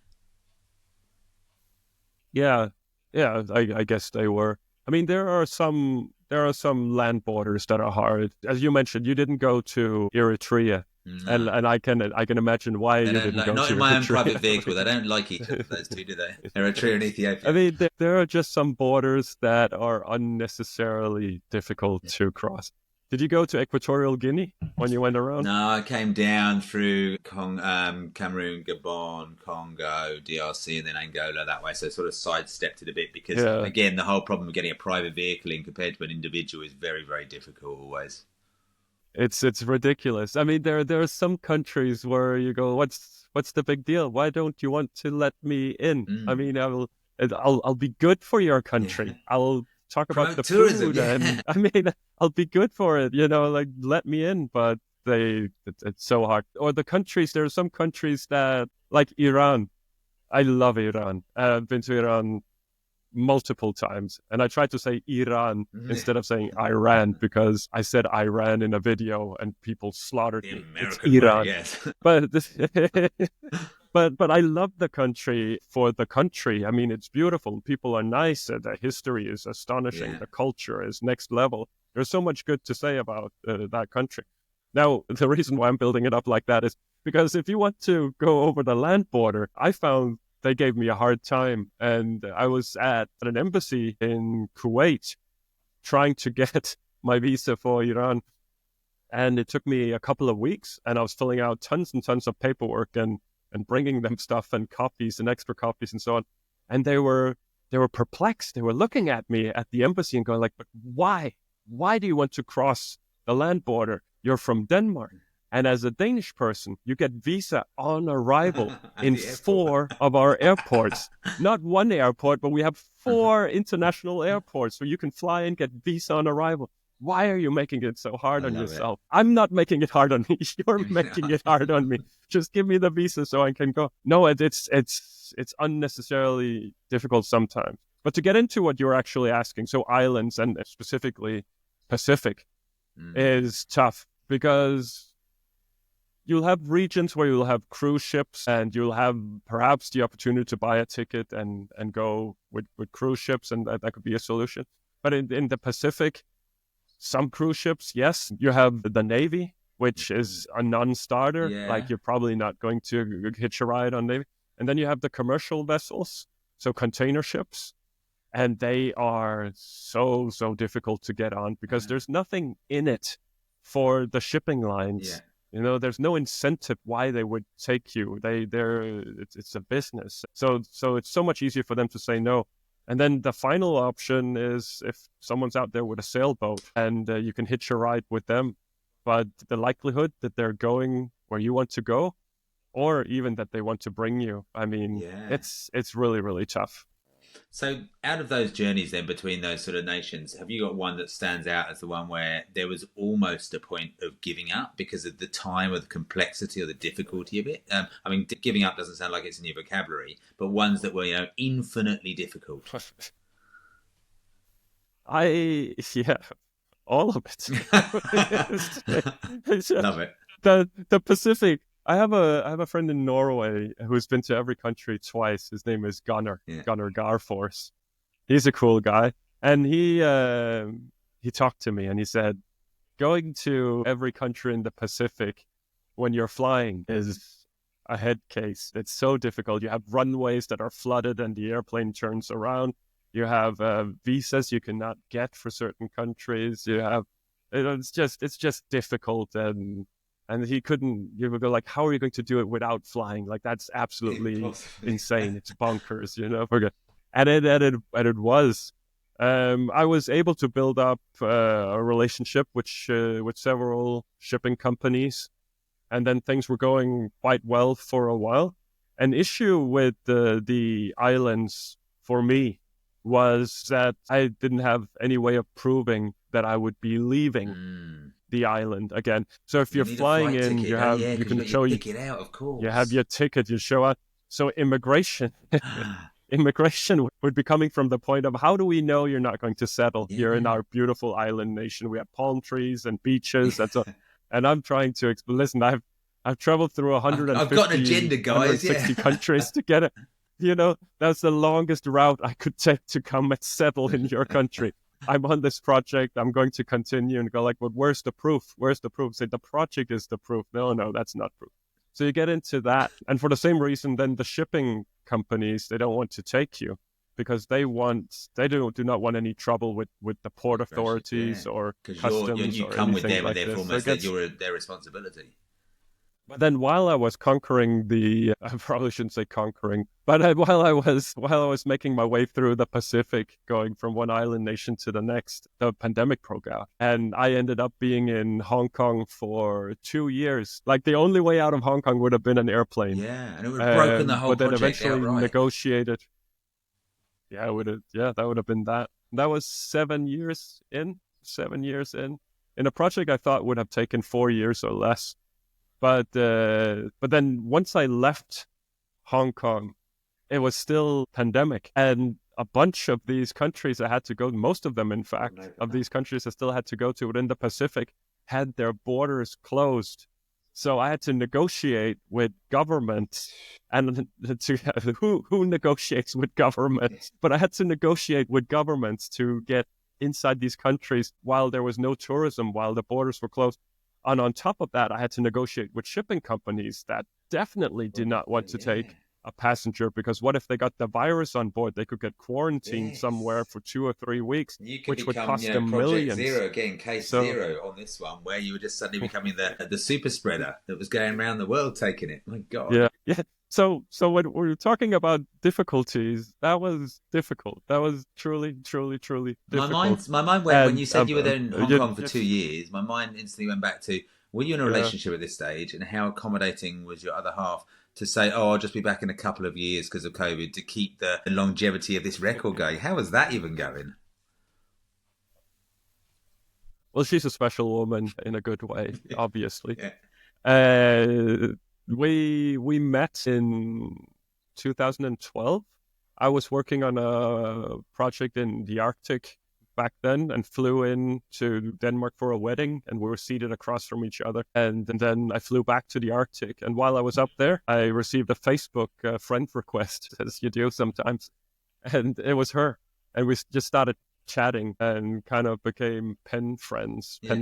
Yeah, yeah, I guess they were. I mean, there are some land borders that are hard. As you mentioned, you didn't go to Eritrea, and No. and I can imagine why They you don't didn't like, go not to in my own private vehicle. They Eritrea. don't like each other, those two, do they? Eritrea and I Ethiopia. mean, there are just some borders that are unnecessarily difficult to cross. Did you go to Equatorial Guinea when you went around? No, I came down through Cameroon, Gabon, Congo, DRC, and then Angola that way. So sort of sidestepped it a bit because, Yeah, again, the whole problem of getting a private vehicle in compared to an individual is very, very difficult always. it's ridiculous. I mean, there are some countries where you go, what's the big deal? Why don't you want to let me in? I Mm. mean, I'll be good for your country. Yeah. I'll talk about Promote the tourism, food, yeah. and I mean, I'll be good for it. Like let me in. But it's so hard. Or the countries. There are some countries that, like Iran. I love Iran. I've been to Iran multiple times. And I tried to say Iran instead of saying Iran because I said Iran in a video and people slaughtered The me. It's American way, Iran. yes. But this, but I love the country for the country. I mean, it's beautiful. People are nice. The history is astonishing. Yeah. The culture is next level. There's so much good to say about that country. Now, the reason why I'm building it up like that is because if you want to go over the land border, I found they gave me a hard time. And I was at an embassy in Kuwait trying to get my visa for Iran. And it took me a couple of weeks, and I was filling out tons and tons of paperwork and bringing them stuff and copies and extra copies and so on. And they were perplexed. They were looking at me at the embassy and going like, "But why? Why do you want to cross the land border? You're from Denmark." And as a Danish person, you get visa on arrival At in the airport. four of our airports. Not one airport, but we have four international airports where you can fly and get visa on arrival. Why are you making it so I hard on love it. yourself? I'm not making it hard on me. You're making it hard on me. Just give me the visa so I can go. No, it's unnecessarily difficult sometimes. But to get into what you're actually asking, so islands and specifically Pacific Mm. is tough because you'll have regions where you'll have cruise ships and you'll have perhaps the opportunity to buy a ticket and go with cruise ships, and that could be a solution. But in the Pacific, some cruise ships, yes, you have the Navy, which is a non-starter. Yeah. Like you're probably not going to hitch a ride on Navy. And then you have the commercial vessels, so container ships, and they are so difficult to get on because Uh, there's nothing in it for the shipping yeah. lines. There's no incentive why they would take you. It's a business. So it's so much easier for them to say no. And then the final option is if someone's out there with a sailboat and you can hitch a ride with them, but the likelihood that they're going where you want to go, or even that they want to bring you, I mean, Yeah. it's really really tough. So, out of those journeys then between those sort of nations, have you got one that stands out as the one where there was almost a point of giving up because of the time or the complexity or the difficulty of it? I mean, giving up doesn't sound like it's in your vocabulary, but ones that were, infinitely difficult. Yeah, all of it. Love it. The Pacific. I have a friend in Norway who's been to every country twice. His name is Gunnar Garfors. He's a cool guy, and he talked to me and he said, going to every country in the Pacific when you're flying is a head case. It's so difficult. You have runways that are flooded and the airplane turns around. You have visas you cannot get for certain countries. You have, it's just difficult, and you would go like, how are you going to do it without flying? Like, that's absolutely insane. It's bonkers, forget. And it was. I was able to build up a relationship with several shipping companies, and then things were going quite well for a while. An issue with the islands for me was that I didn't have any way of proving that I would be leaving the island again. So if you're flying in, ticket, you can show ticket out, of course. You have your ticket, you show up. So immigration would be coming from the point of, how do we know you're not going to settle here in our beautiful island nation? We have palm trees and beaches and so. And I'm trying to listen. I've traveled through 150, I've got an agenda, guys. 160 countries to get it. That's the longest route I could take to come and settle in your country. I'm on this project. I'm going to continue, and go like, but where's the proof? Where's the proof? Say the project is the proof. No, that's not proof. So you get into that. And for the same reason, then the shipping companies, they don't want to take you because they do not want any trouble with the port authorities or customs. You or come with them, like and therefore almost you're their responsibility. But then while I was conquering I probably shouldn't say conquering, but while I was making my way through the Pacific, going from one island nation to the next, the pandemic broke out. And I ended up being in Hong Kong for 2 years. Like, the only way out of Hong Kong would have been an airplane. Yeah, and it would have broken the whole project But then eventually outright. Negotiated. Yeah, that would have been that. That was 7 years in. In a project I thought would have taken 4 years or less. But then once I left Hong Kong, it was still pandemic, and a bunch of these countries I had to go. Most of them, in fact, of these countries I still had to go to within the Pacific had their borders closed. So I had to negotiate with governments, and who negotiates with governments? But I had to negotiate with governments to get inside these countries while there was no tourism, while the borders were closed. And on top of that, I had to negotiate with shipping companies that definitely did not want to take a passenger, because what if they got the virus on board? They could get quarantined somewhere for 2 or 3 weeks, which would cost them millions. Zero, getting case zero on this one, where you were just suddenly becoming the super spreader that was going around the world taking it. My God. Yeah. So when we were talking about difficulties, that was difficult. That was truly, truly, truly difficult. My mind went, when you said you were there in Hong Kong for 2 years, my mind instantly went back to, were you in a relationship at this stage, and how accommodating was your other half to say, I'll just be back in a couple of years because of COVID, to keep the longevity of this record going? How was that even going? Well, she's a special woman in a good way, obviously. We met in 2012. I was working on a project in the Arctic back then, and flew in to Denmark for a wedding, and we were seated across from each other. And then I flew back to the Arctic, and while I was up there, I received a Facebook friend request, as you do sometimes, and it was her. And we just started chatting and kind of became pen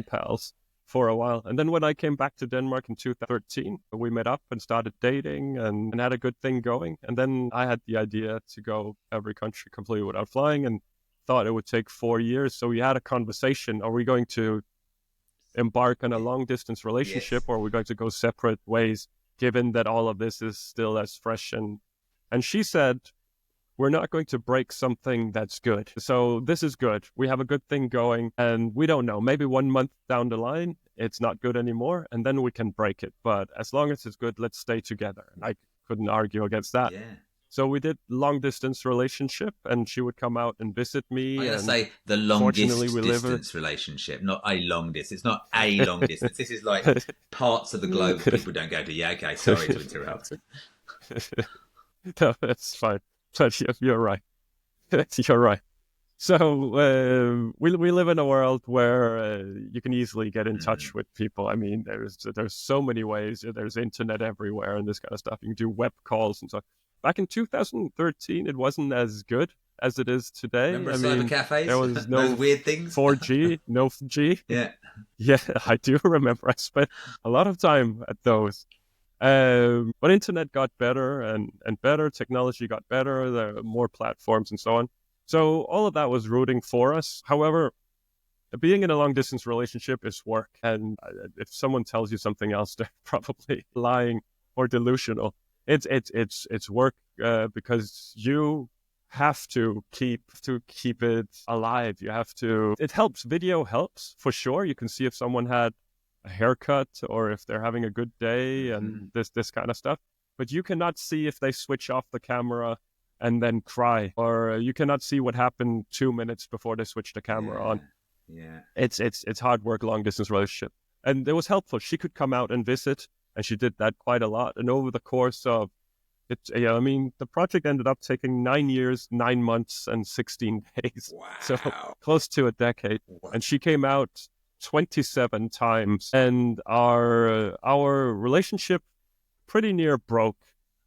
pals for a while. And then when I came back to Denmark in 2013, we met up and started dating and had a good thing going. And then I had the idea to go every country completely without flying, and thought it would take 4 years. So we had a conversation. Are we going to embark on a long distance relationship, or are we going to go separate ways, given that all of this is still as fresh? And she said, we're not going to break something that's good. So this is good. We have a good thing going, and we don't know, maybe 1 month down the line, it's not good anymore, and then we can break it. But as long as it's good, let's stay together. And I couldn't argue against that. So we did long distance relationship, and she would come out and visit I'm me. going to And say the fortunately, longest we live distance relationship, not a long distance. It's not a long distance. This is like parts of the globe people don't go to. Yeah, okay, sorry to interrupt. No, that's fine. But you're right. You're right. So we live in a world where you can easily get in touch with people. I mean, there's so many ways. There's internet everywhere and this kind of stuff. You can do web calls and so. Back in 2013, it wasn't as good as it is today. Remember I cyber mean, cafes? there was Those no weird things? 4G, no G. Yeah. Yeah, I do remember. I spent a lot of time at those. But internet got better and better. Technology got better. There were more platforms and so on. So all of that was rooting for us. However, being in a long distance relationship is work. And if someone tells you something else, they're probably lying or delusional. It's work because you have to keep it alive. You have to. It helps. Video helps for sure. You can see if someone had a haircut or if they're having a good day and this kind of stuff. But you cannot see if they switch off the camera and then cry, or you cannot see what happened 2 minutes before they switched the camera on. Yeah. It's hard work, long distance relationship, and it was helpful. She could come out and visit, and she did that quite a lot. And over the course of it, I mean, the project ended up taking 9 years, 9 months, and 16 days. Wow. So close to a decade. Wow. And she came out 27 times, and our relationship pretty near broke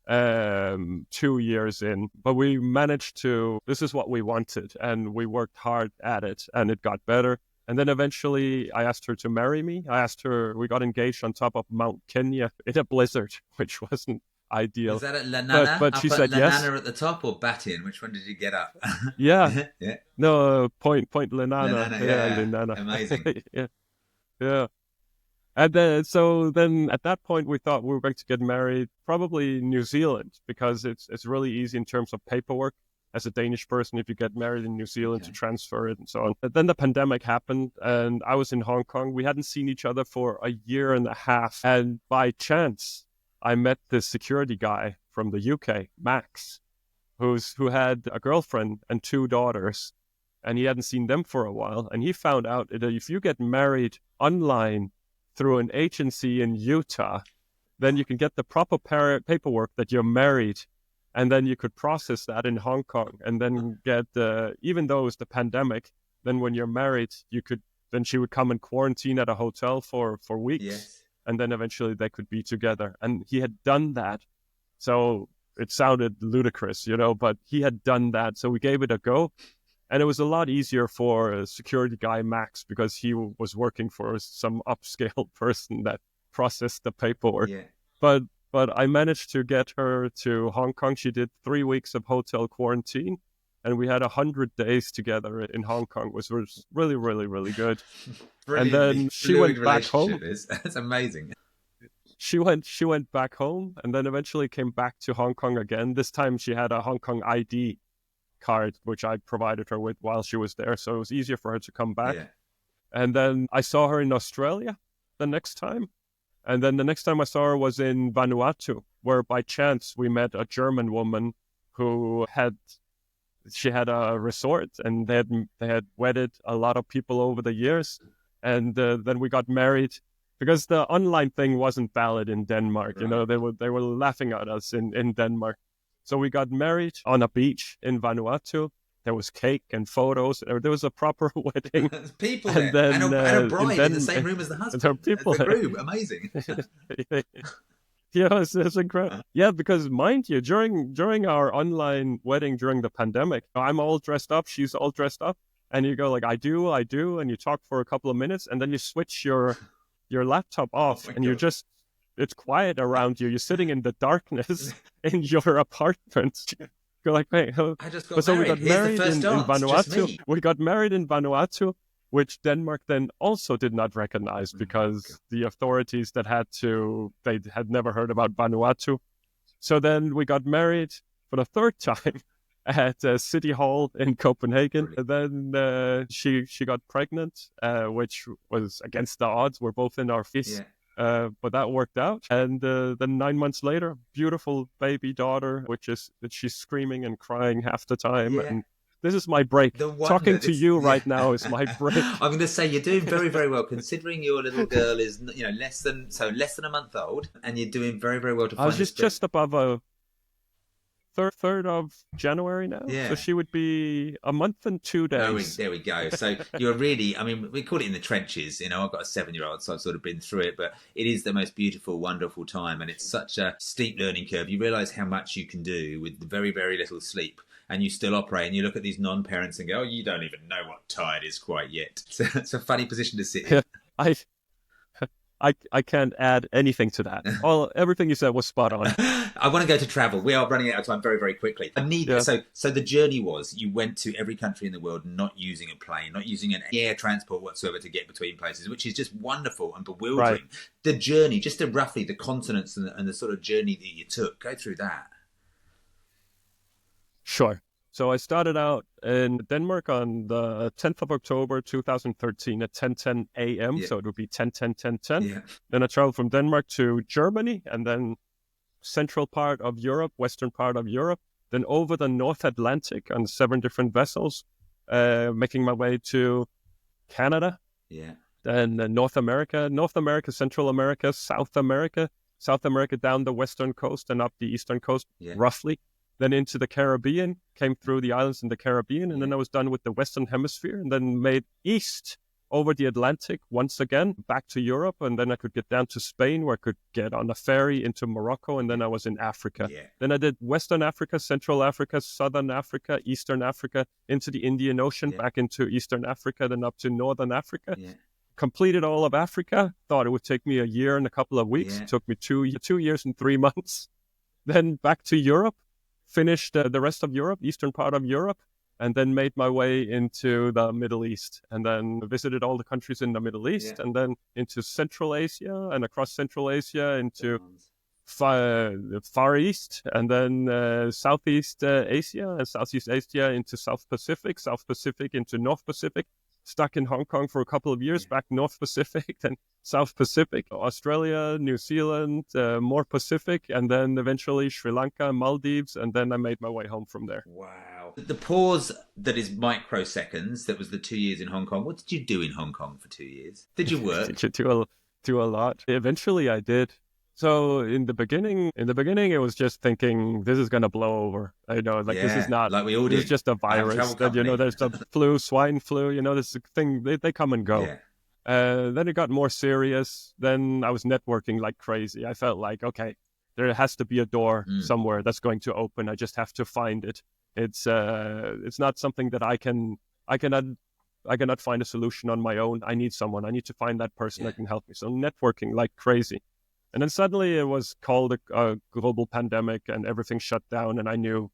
2 years in, but we managed to. This is what we wanted, and we worked hard at it, and it got better. And then eventually I asked her to marry me. We got engaged on top of Mount Kenya in a blizzard, which wasn't ideal. Is that at Lenana? But she said Lenana yes. at the top or Battian? Which one did you get up? Yeah. Yeah. No, Point Lenana. Lenana, Yeah, yeah. Lenana. Amazing. Yeah. And then at that point we thought we were going to get married probably New Zealand, because it's really easy in terms of paperwork as a Danish person if you get married in New Zealand to transfer it and so on. But then the pandemic happened and I was in Hong Kong. We hadn't seen each other for a year and a half, and by chance I met this security guy from the UK, Max, who had a girlfriend and 2 daughters, and he hadn't seen them for a while. And he found out that if you get married online through an agency in Utah, then you can get the proper paperwork that you're married, and then you could process that in Hong Kong, and then get even though it was the pandemic, then when you're married, then she would come and quarantine at a hotel for weeks. Yes. And then eventually they could be together. And he had done that. So it sounded ludicrous, but he had done that. So we gave it a go. And it was a lot easier for a security guy, Max, because he was working for some upscale person that processed the paperwork. Yeah. But I managed to get her to Hong Kong. She did 3 weeks of hotel quarantine. And we had 100 days together in Hong Kong, which was really, really, really good. And then she went back home. That's amazing. She went back home, and then eventually came back to Hong Kong again. This time she had a Hong Kong ID card, which I provided her with while she was there, so it was easier for her to come back. Yeah. And then I saw her in Australia the next time. And then the next time I saw her was in Vanuatu, where by chance we met a German woman who had a resort, and they had wedded a lot of people over the years. And then we got married, because the online thing wasn't valid in Denmark. Right. They were laughing at us in Denmark. So we got married on a beach in Vanuatu. There was cake and photos. There was a proper wedding. There's people there. And a bride in the same room as the husband. There are people the groom. Amazing. Yeah, it's incredible. Yeah, because mind you, during our online wedding during the pandemic, I'm all dressed up, she's all dressed up, and you go like, I do, and you talk for a couple of minutes, and then you switch your laptop off, and you're just, it's quiet around you. You're sitting in the darkness in your apartment. You're like, hey, I just got married. We got married in Vanuatu. We got married in Vanuatu, which Denmark then also did not recognize, because the authorities they had never heard about Vanuatu. So then we got married for the 3rd time at City Hall in Copenhagen. And then she got pregnant, which was against the odds. We're both in our 50s. Yeah. But that worked out. And then 9 months later, beautiful baby daughter, which is that she's screaming and crying half the time. Yeah. And this is my break. The wonder. Talking to you right now is my break. I'm going to say you're doing very, very well, considering your little girl is, less than a month old, and you're doing very, very well to I find was just above a third of January now. Yeah. So she would be a month and 2 days. There we go. So you're really, we call it in the trenches. I've got a 7-year-old, so I've sort of been through it, but it is the most beautiful, wonderful time. And it's such a steep learning curve. You realise how much you can do with very, very little sleep. And you still operate, and you look at these non-parents and go, "Oh, you don't even know what tired is quite yet." So it's a funny position to sit in. I can't add anything to that. Everything you said was spot on. I want to go to travel. We are running out of time very, very quickly. So the journey was you went to every country in the world, not using a plane, not using an air transport whatsoever to get between places, which is just wonderful and bewildering. Right. The journey, just roughly the continents and the sort of journey that you took. Go through that. Sure. So I started out in Denmark on the 10th of October, 2013 at 10:10 a.m. Yeah. So it would be 10:10. Yeah. Then I traveled from Denmark to Germany, and then central part of Europe, western part of Europe, then over the North Atlantic on 7 different vessels, making my way to Canada. Yeah. Then North America, Central America, South America down the western coast and up the eastern coast, roughly. Then into the Caribbean, came through the islands in the Caribbean, and then I was done with the Western Hemisphere, and then made east over the Atlantic once again, back to Europe, and then I could get down to Spain, where I could get on a ferry into Morocco, and then I was in Africa. Yeah. Then I did Western Africa, Central Africa, Southern Africa, Eastern Africa, into the Indian Ocean, back into Eastern Africa, then up to Northern Africa. Yeah. Completed all of Africa. Thought it would take me a year and a couple of weeks. Yeah. It took me 2 years and 3 months. Then back to Europe. Finished the rest of Europe, eastern part of Europe, and then made my way into the Middle East, and then visited all the countries in the Middle East, and then into Central Asia, and across Central Asia into Far East, and then Southeast Asia, and Southeast Asia into South Pacific into North Pacific. Stuck in Hong Kong for a couple of years, back North Pacific, then South Pacific, Australia, New Zealand, more Pacific, and then eventually Sri Lanka, Maldives, and then I made my way home from there. Wow. The pause that is microseconds, that was the 2 years in Hong Kong. What did you do in Hong Kong for 2 years? Did you work? Did you do a lot? Eventually I did. So in the beginning, it was just thinking this is gonna blow over. This is not like we all did. It's just a virus. That, there's the flu, swine flu. This thing. They come and go. Yeah. Then it got more serious. Then I was networking like crazy. I felt like, okay, there has to be a door somewhere that's going to open. I just have to find it. It's not something that I cannot find a solution on my own. I need someone. I need to find that person that can help me. So networking like crazy. And then suddenly it was called a global pandemic and everything shut down. And I knew,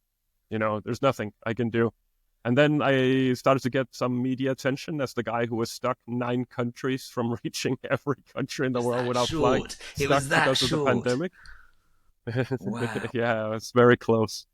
there's nothing I can do. And then I started to get some media attention as the guy who was stuck 9 countries from reaching every country in the world without flying. It was that because short. of the pandemic. Wow. Yeah, it's very close.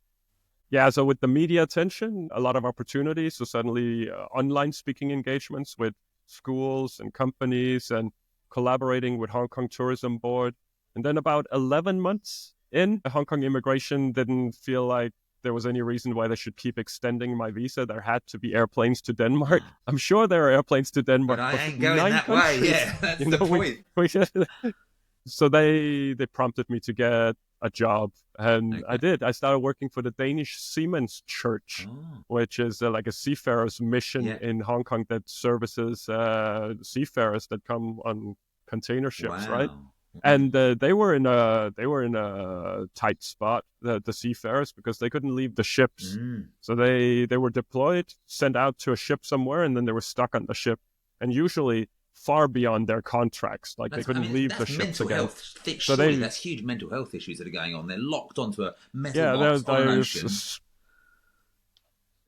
Yeah, so with the media attention, a lot of opportunities. So suddenly online speaking engagements with schools and companies and collaborating with Hong Kong Tourism Board. And then about 11 months in, Hong Kong immigration didn't feel like there was any reason why they should keep extending my visa. There had to be airplanes to Denmark. I'm sure there are airplanes to Denmark. But I ain't going that way. Yeah, that's the point. So they prompted me to get a job. And I did. I started working for the Danish Seamen's Church, which is like a seafarers mission in Hong Kong that services seafarers that come on container ships, right? And they were in a tight spot, the seafarers, because they couldn't leave the ships. So they were deployed, sent out to a ship somewhere, and then they were stuck on the ship. And usually far beyond their contracts, they couldn't leave the ships again. That's huge mental health issues that are going on. They're locked onto a metal box on an ocean.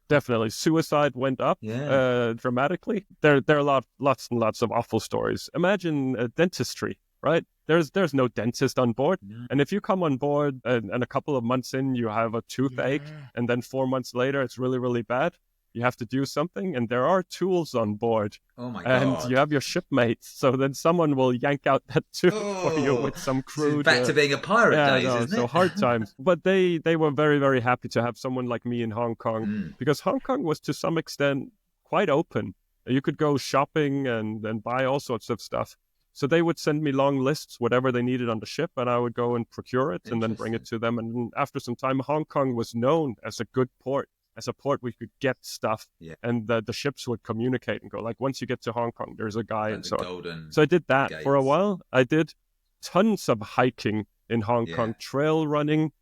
Definitely, suicide went up dramatically. There are lots and lots of awful stories. Imagine dentistry. Right? There's no dentist on board. No. And if you come on board and a couple of months in, you have a toothache, and then 4 months later, it's really, really bad, you have to do something, and there are tools on board. Oh my And God. you have your shipmates, so then someone will yank out that tool for you Oh, with some this is crude. back to being a pirate Yeah, days, no, isn't so it? hard times. But they were very, very happy to have someone like me in Hong Kong, Mm. because Hong Kong was to some extent quite open. You could go shopping and buy all sorts of stuff. So they would send me long lists, whatever they needed on the ship, and I would go and procure it and then bring it Interesting. to them. And after some time, Hong Kong was known as a good port, as a port we could get stuff, Yeah, and the ships would communicate and go, like, once you get to Hong Kong, there's a guy, like and the so on. golden So I did that for a gates. while. I did tons of hiking in Hong Yeah, Kong, trail running.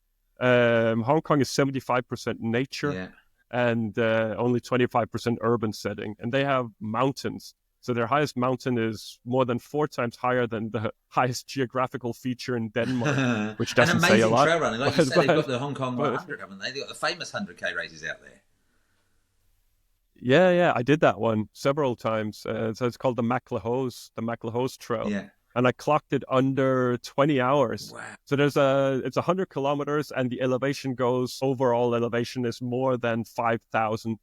Hong Kong is 75% nature yeah. and only 25% urban setting. And they have mountains. So their highest mountain is more than 4 times higher than the highest geographical feature in Denmark, And which doesn't say a amazing lot. trail running. Like you But, said, they've got the Hong Kong but 100, haven't they? They've got the famous 100K races out there. yeah, I did that one several times. So it's called the MacLehose Trail. Yeah. And I clocked it under 20 hours. Wow. So it's 100 kilometers, and the overall elevation is more than 5,000.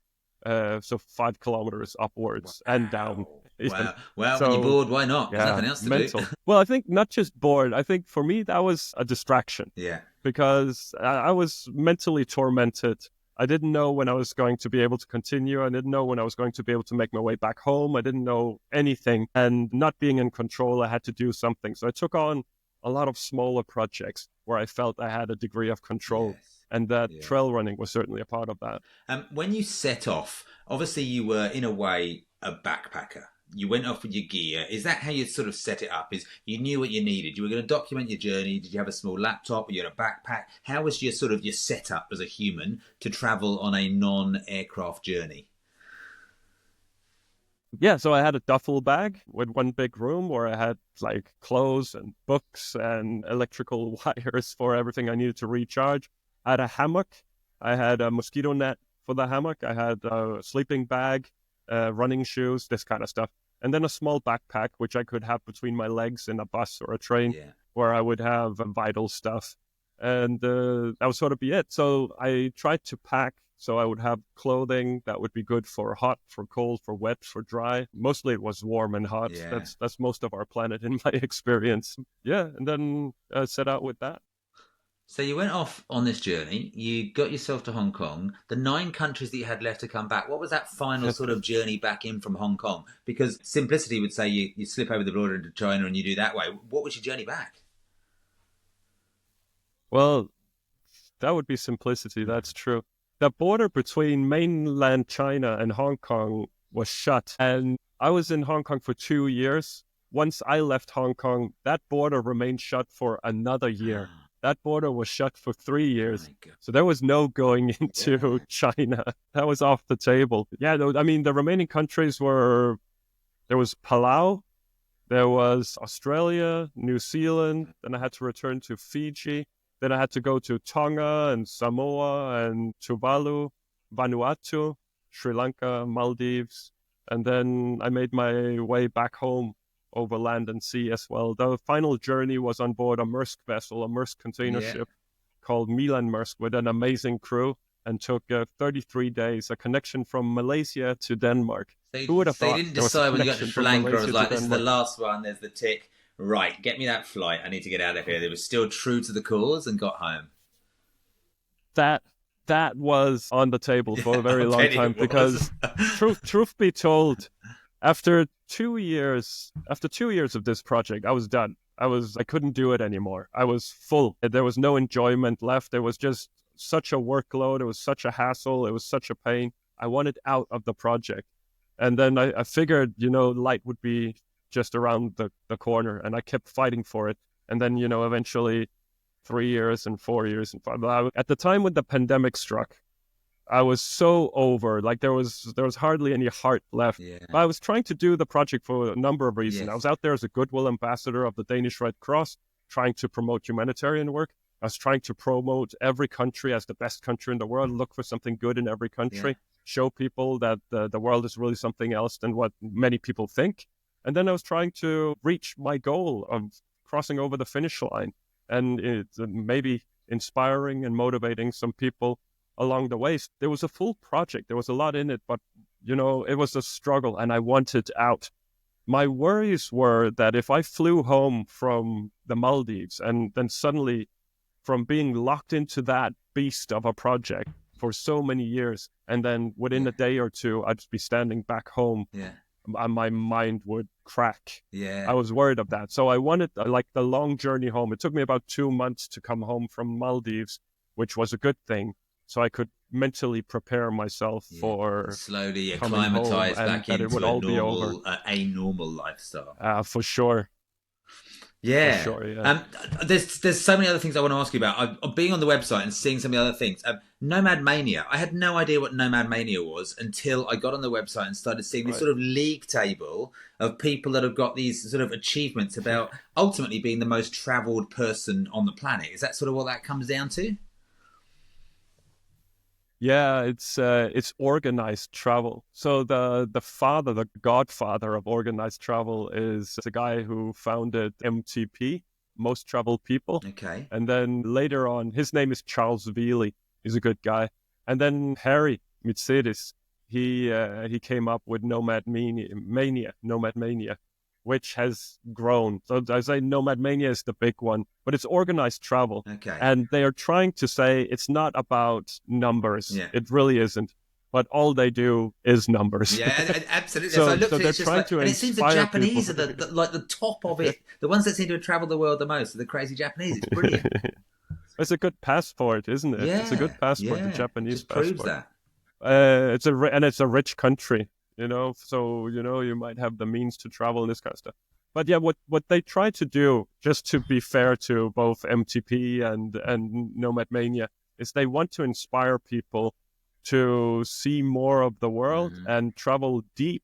So 5 kilometers upwards and down. Wow. Even. Wow. Well, when you're So bored, why not? There's yeah, nothing else to do. mental. Well, I think not just bored. I think for me that was a distraction, Yeah. because I was mentally tormented. I didn't know when I was going to be able to continue. I didn't know when I was going to be able to make my way back home. I didn't know anything. And not being in control, I had to do something. So I took on a lot of smaller projects where I felt I had a degree of control. Yes. And that Yeah. trail running was certainly a part of that. When you set off, obviously you were, in a way, a backpacker. You went off with your gear. Is that how you sort of set it up? Is you knew what you needed? You were going to document your journey. Did you have a small laptop, or you had a backpack? How was your sort of your setup as a human to travel on a non-aircraft journey? Yeah, so I had a duffel bag with one big room where I had like clothes and books and electrical wires for everything I needed to recharge. I had a hammock. I had a mosquito net for the hammock. I had a sleeping bag, running shoes, this kind of stuff. And then a small backpack, which I could have between my legs in a bus or a train, Yeah. where I would have vital stuff. And that would sort of be it. So I tried to pack so I would have clothing that would be good for hot, for cold, for wet, for dry. Mostly it was warm and hot. Yeah. That's most of our planet in my experience. Yeah, and then set out with that. So you went off on this journey. You got yourself to Hong Kong. The 9 countries that you had left to come back. What was that final sort of journey back in from Hong Kong? Because simplicity would say you slip over the border into China and you do that way. What was your journey back? Well, that would be simplicity. That's true. The border between mainland China and Hong Kong was shut. And I was in Hong Kong for 2 years. Once I left Hong Kong, that border remained shut for another year. That border was shut for 3 years. My God. So there was no going into Yeah. China. That was off the table. Yeah, no, I mean, the remaining countries there was Palau, there was Australia, New Zealand, then I had to return to Fiji, then I had to go to Tonga and Samoa and Tuvalu, Vanuatu, Sri Lanka, Maldives, and then I made my way back home over land and sea as well. The final journey was on board a Maersk vessel, a Maersk container Yeah. ship called Milan Maersk, with an amazing crew, and took 33 days, a connection from Malaysia to Denmark. Who would have So you thought didn't there was a decide when you got to connection Sri from Lanka, I was Malaysia like, to this is the Denmark? last one, there's the tick. Right, get me that flight. I need to get out of here. They were still true to the cause and got home. That was on the table for a very I long bet time, it was. because truth be told, after 2 years of this project, I was done. I couldn't do it anymore. I was full. There was no enjoyment left. There was just such a workload. It was such a hassle. It was such a pain. I wanted out of the project. And then I figured, light would be just around the corner, and I kept fighting for it. And then, eventually 3 years and 4 years and 5. At the time when the pandemic struck, I was so over. Like there was hardly any heart left. Yeah. But I was trying to do the project for a number of reasons. Yes. I was out there as a goodwill ambassador of the Danish Red Cross, trying to promote humanitarian work. I was trying to promote every country as the best country in the world, look for something good in every country, show people that the world is really something else than what many people think. And then I was trying to reach my goal of crossing over the finish line, and it's maybe inspiring and motivating some people along the way. There was a full project. There was a lot in it, but it was a struggle, and I wanted out. My worries were that if I flew home from the Maldives and then suddenly, from being locked into that beast of a project for so many years, and then within a day or two, I'd be standing back home, and my mind would crack. I was worried of that. So I wanted like the long journey home. It took me about 2 months to come home from Maldives, which was a good thing. So I could mentally prepare myself for slowly acclimatize back into a normal lifestyle. For sure. Yeah. For sure, yeah. There's so many other things I want to ask you about. I'm being on the website and seeing some of the other things. Nomad Mania. I had no idea what Nomad Mania was until I got on the website and started seeing this sort of league table of people that have got these sort of achievements about ultimately being the most traveled person on the planet. Is that sort of what that comes down to? Yeah, it's organized travel. So the godfather of organized travel is a guy who founded MTP, Most Traveled People. Okay. And then later on, his name is Charles Veely. He's a good guy. And then Harry Mitsidis, he came up with Nomad Mania, which has grown. So I say Nomad Mania is the big one, but it's organized travel. Okay. And they are trying to say it's not about numbers. Yeah. It really isn't. But all they do is numbers. Yeah, absolutely. So I looked at it, it's just like, and it seems the Japanese are the top of it. The ones that seem to have traveled the world the most are the crazy Japanese. It's brilliant. It's a good passport, isn't it? Yeah, it's a good passport, the Japanese passport. Proves that. It's a rich country, so you might have the means to travel and this kind of stuff. But yeah, what they try to do, just to be fair to both MTP and Nomad Mania, is they want to inspire people to see more of the world and travel deep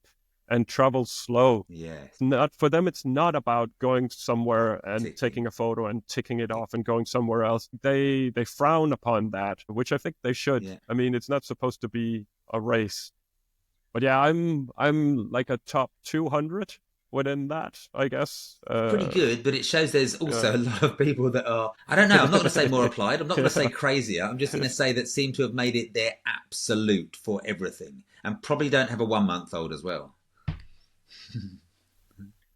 and travel slow. Yes. Not for them, it's not about going somewhere and taking a photo and ticking it off and going somewhere else. They frown upon that, which I think they should. Yeah. I mean, it's not supposed to be a race. But yeah, I'm like a top 200 within that, I guess. Pretty good, but it shows there's also a lot of people that are, I don't know, I'm not going to say more applied, I'm not going to say crazier, I'm just going to say that seem to have made it their absolute for everything, and probably don't have a 1-month-old as well.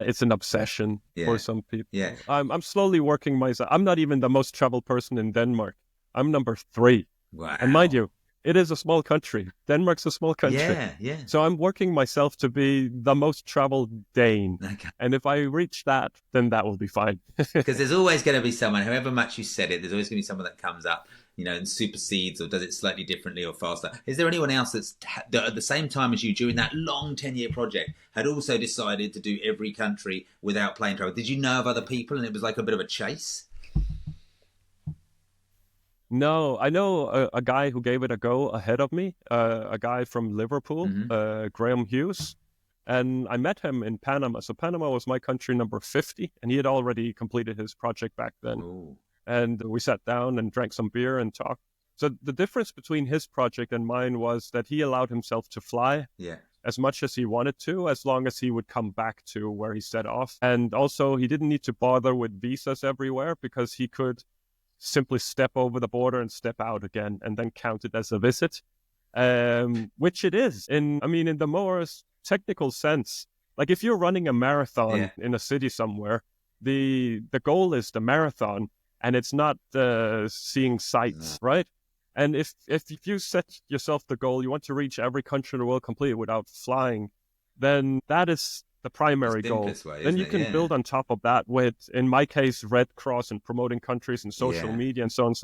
It's an obsession for some people. Yeah. I'm slowly working myself. I'm not even the most traveled person in Denmark. I'm number 3. Wow. And mind you, it is a small country. Denmark's a small country. Yeah. So I'm working myself to be the most traveled Dane. Okay. And if I reach that, then that will be fine. Because there's always going to be someone, however much you said it, there's always going to be someone that comes up, and supersedes or does it slightly differently or faster. Is there anyone else that at the same time as you, during that long 10-year project, had also decided to do every country without plane travel? Did you know of other people and it was like a bit of a chase? No, I know a guy who gave it a go ahead of me, a guy from Liverpool, Graham Hughes. And I met him in Panama. So Panama was my country number 50, and he had already completed his project back then. Ooh. And we sat down and drank some beer and talked. So the difference between his project and mine was that he allowed himself to fly as much as he wanted to, as long as he would come back to where he set off. And also, he didn't need to bother with visas everywhere because he could simply step over the border and step out again and then count it as a visit, which it is. In the more technical sense, like if you're running a marathon in a city somewhere, the goal is the marathon, and it's not seeing sights, right? And if you set yourself the goal, you want to reach every country in the world completely without flying, then that is the primary goal. Then you can build on top of that with, in my case, Red Cross and promoting countries and social media and so on.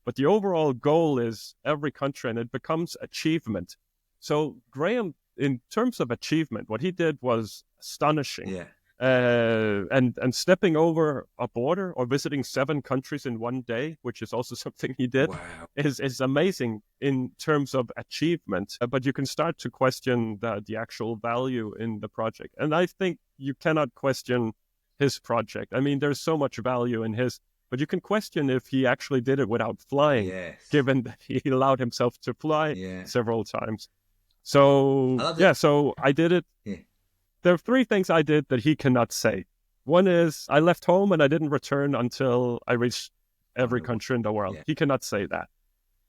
But the overall goal is every country, and it becomes achievement. So Graham, in terms of achievement, what he did was astonishing. Yeah. And stepping over a border or visiting 7 countries in one day, which is also something he did, is amazing in terms of achievement. But you can start to question the actual value in the project. And I think you cannot question his project. I mean, there's so much value in his, but you can question if he actually did it without flying, given that he allowed himself to fly several times. So, so I did it. Yeah. There are 3 things I did that he cannot say. One is I left home and I didn't return until I reached every country in the world. Yeah. He cannot say that.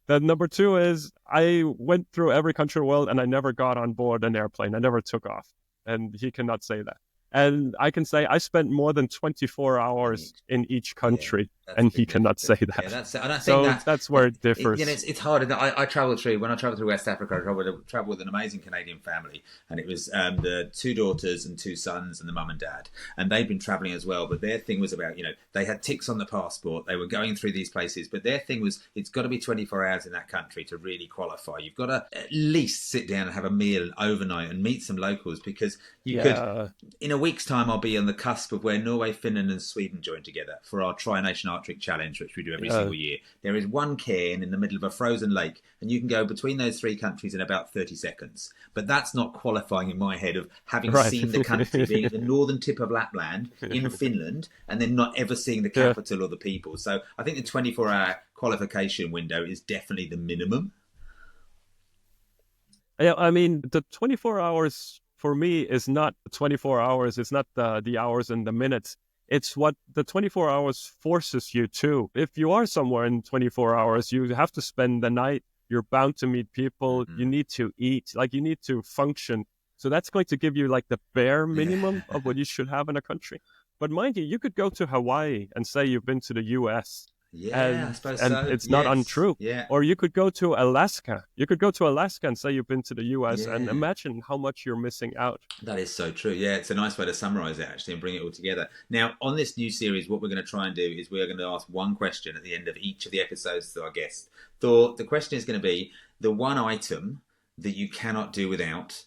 Then number two is I went through every country in the world and I never got on board an airplane. I never took off. And he cannot say that. And I can say I spent more than 24 hours in each country, and he cannot say that. Yeah, that's, and I think so that's where it differs. It's hard. I traveled through, when I traveled through West Africa, I traveled with an amazing Canadian family, and it was the 2 daughters and 2 sons and the mum and dad, and they'd been traveling as well. But their thing was about, they had ticks on the passport. They were going through these places, but their thing was, it's got to be 24 hours in that country to really qualify. You've got to at least sit down and have a meal overnight and meet some locals, because you could, in a week's time, I'll be on the cusp of where Norway, Finland and Sweden join together for our Tri-Nation Arctic Challenge, which we do every single year. There is one cairn in the middle of a frozen lake, and you can go between those 3 countries in about 30 seconds. But that's not qualifying in my head of having seen the country, being at the northern tip of Lapland in Finland, and then not ever seeing the capital or the people. So I think the 24-hour qualification window is definitely the minimum. Yeah, I mean, the 24 hours for me is not 24 hours. It's not the hours and the minutes. It's what the 24 hours forces you to. If you are somewhere in 24 hours, you have to spend the night. You're bound to meet people. You need to eat. You need to function. So that's going to give you the bare minimum of what you should have in a country. But mind you, you could go to Hawaii and say you've been to the U.S. I suppose so. It's not untrue. Yeah. Or you could go to Alaska. You could go to Alaska and say you've been to the US, and imagine how much you're missing out. That is so true. Yeah, it's a nice way to summarize it, actually, and bring it all together. Now, on this new series, what we're going to try and do is we're going to ask one question at the end of each of the episodes to our guests. Thor, the question is going to be the one item that you cannot do without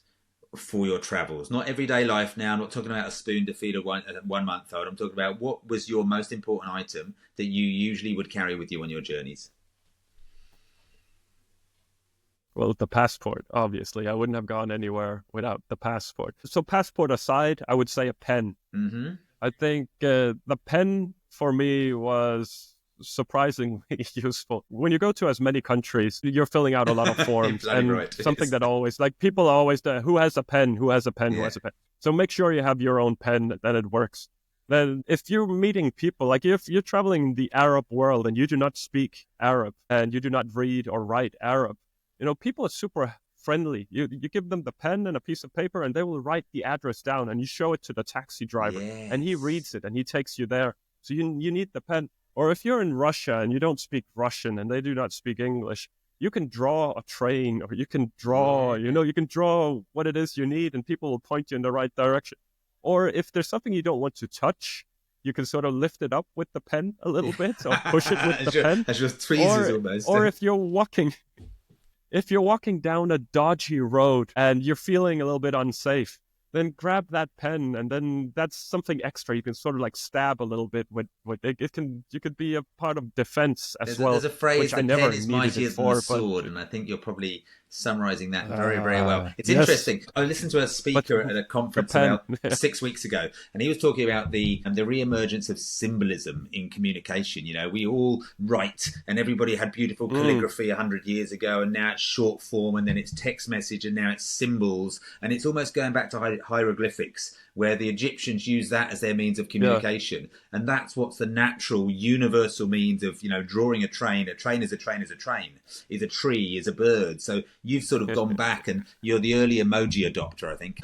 for your travels. Not everyday life now. I'm not talking about a spoon to feed a 1-month-old. I'm talking about what was your most important item that you usually would carry with you on your journeys. Well, the passport, obviously. I wouldn't have gone anywhere without the passport. So passport aside, I would say a pen. Mm-hmm. I think the pen for me was surprisingly useful. When you go to as many countries, you're filling out a lot of forms, and something that always, people always, who has a pen, who has a pen, who has a pen. So make sure you have your own pen, that it works. Then if you're meeting people, if you're traveling the Arab world and you do not speak Arab and you do not read or write Arab, people are super friendly. You give them the pen and a piece of paper and they will write the address down, and you show it to the taxi driver and he reads it and he takes you there. So you need the pen. Or if you're in Russia and you don't speak Russian and they do not speak English, you can draw a train, or you can draw, you can draw what it is you need, and people will point you in the right direction. Or if there's something you don't want to touch, you can sort of lift it up with the pen a little bit, or push it with the pen. As your tweezers almost. Or if you're walking down a dodgy road and you're feeling a little bit unsafe, then grab that pen, and then that's something extra. You can sort of stab a little bit with it. You could be a part of defense as well. There's a phrase, which the I pen never is needed mightier than the sword, and I think you're probably summarizing that very, very well. It's interesting. I listened to a speaker at a conference about 6 weeks ago, and he was talking about the re-emergence of symbolism in communication. We all write, and everybody had beautiful calligraphy 100 years ago, and now it's short form, and then it's text message, and now it's symbols, and it's almost going back to hieroglyphics, where the Egyptians used that as their means of communication. And that's what's the natural, universal means of, drawing a train. A train is a train is a train, is a tree, is a bird. So you've sort of gone back, and you're the early emoji adopter, I think.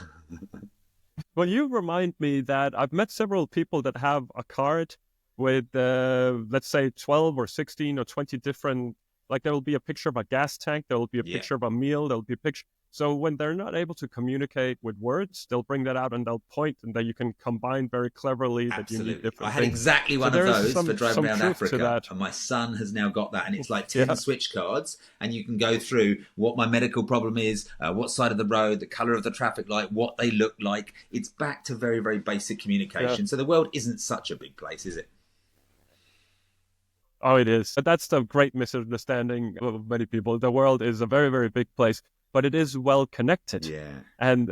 Well, you remind me that I've met several people that have a card with, let's say, 12 or 16 or 20 different, there will be a picture of a gas tank, there will be a picture of a meal, there will be a picture. So when they're not able to communicate with words, they'll bring that out and they'll point, and that you can combine very cleverly. Absolutely. That you need different I had things. exactly one of those for driving around Africa, and my son has now got that, and it's 10 switch cards, and you can go through what my medical problem is, what side of the road, the colour of the traffic light, what they look like. It's back to very, very basic communication. So the world isn't such a big place, is it? Oh, it is. But that's the great misunderstanding of many people. The world is a very, very big place, but it is well connected. Yeah. And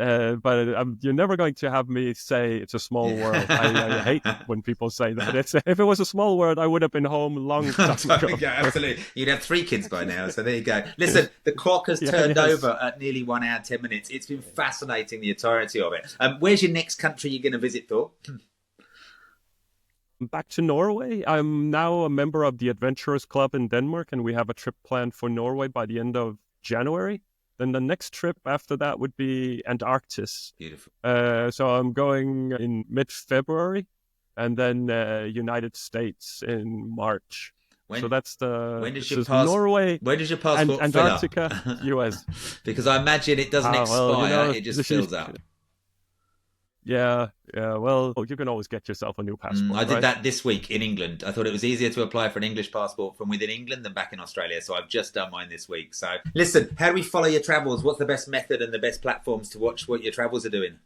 you're never going to have me say it's a small world. I hate when people say that. If it was a small world, I would have been home long time ago. Yeah, absolutely. You'd have 3 kids by now. So there you go. Listen, the clock has turned over at nearly 1 hour, 10 minutes. It's been fascinating, the entirety of it. Where's your next country you're going to visit, Thor? Back to Norway. I'm now a member of the Adventurers Club in Denmark, and we have a trip planned for Norway by the end of January. Then the next trip after that would be Antarctic. Beautiful. So I'm going in mid-February, and then United States in March. So that's Norway. When does your passport and fill Antarctica, up? US. Because I imagine it doesn't expire; it just fills up. Yeah. Well, you can always get yourself a new passport. I did that this week in England. I thought it was easier to apply for an English passport from within England than back in Australia. So I've just done mine this week. So listen, how do we follow your travels? What's the best method and the best platforms to watch what your travels are doing?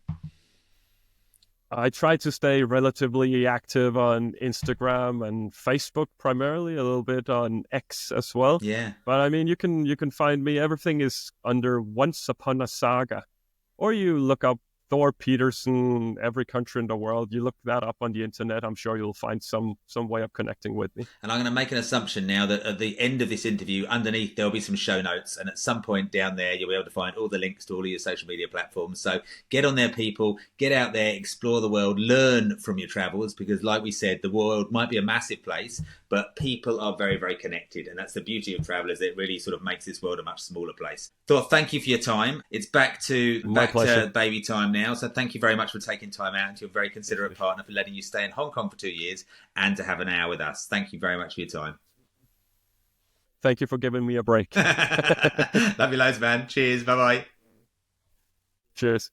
I try to stay relatively active on Instagram and Facebook primarily, a little bit on X as well. Yeah. But I mean, you can find me. Everything is under Once Upon a Saga, or you look up Thor Pedersen, every country in the world. You look that up on the internet. I'm sure you'll find some way of connecting with me. And I'm going to make an assumption now that at the end of this interview, underneath there'll be some show notes, and at some point down there you'll be able to find all the links to all of your social media platforms. So get on there, people. Get out there, explore the world, learn from your travels, because like we said, the world might be a massive place, but people are very, very connected. And that's the beauty of travel, is it really sort of makes this world a much smaller place. Thor, thank you for your time. It's back to baby time now. So thank you very much for taking time out, and to your very considerate partner for letting you stay in Hong Kong for 2 years and to have an hour with us. Thank you very much for your time. Thank you for giving me a break. Love you loads, man. Cheers. Bye-bye. Cheers.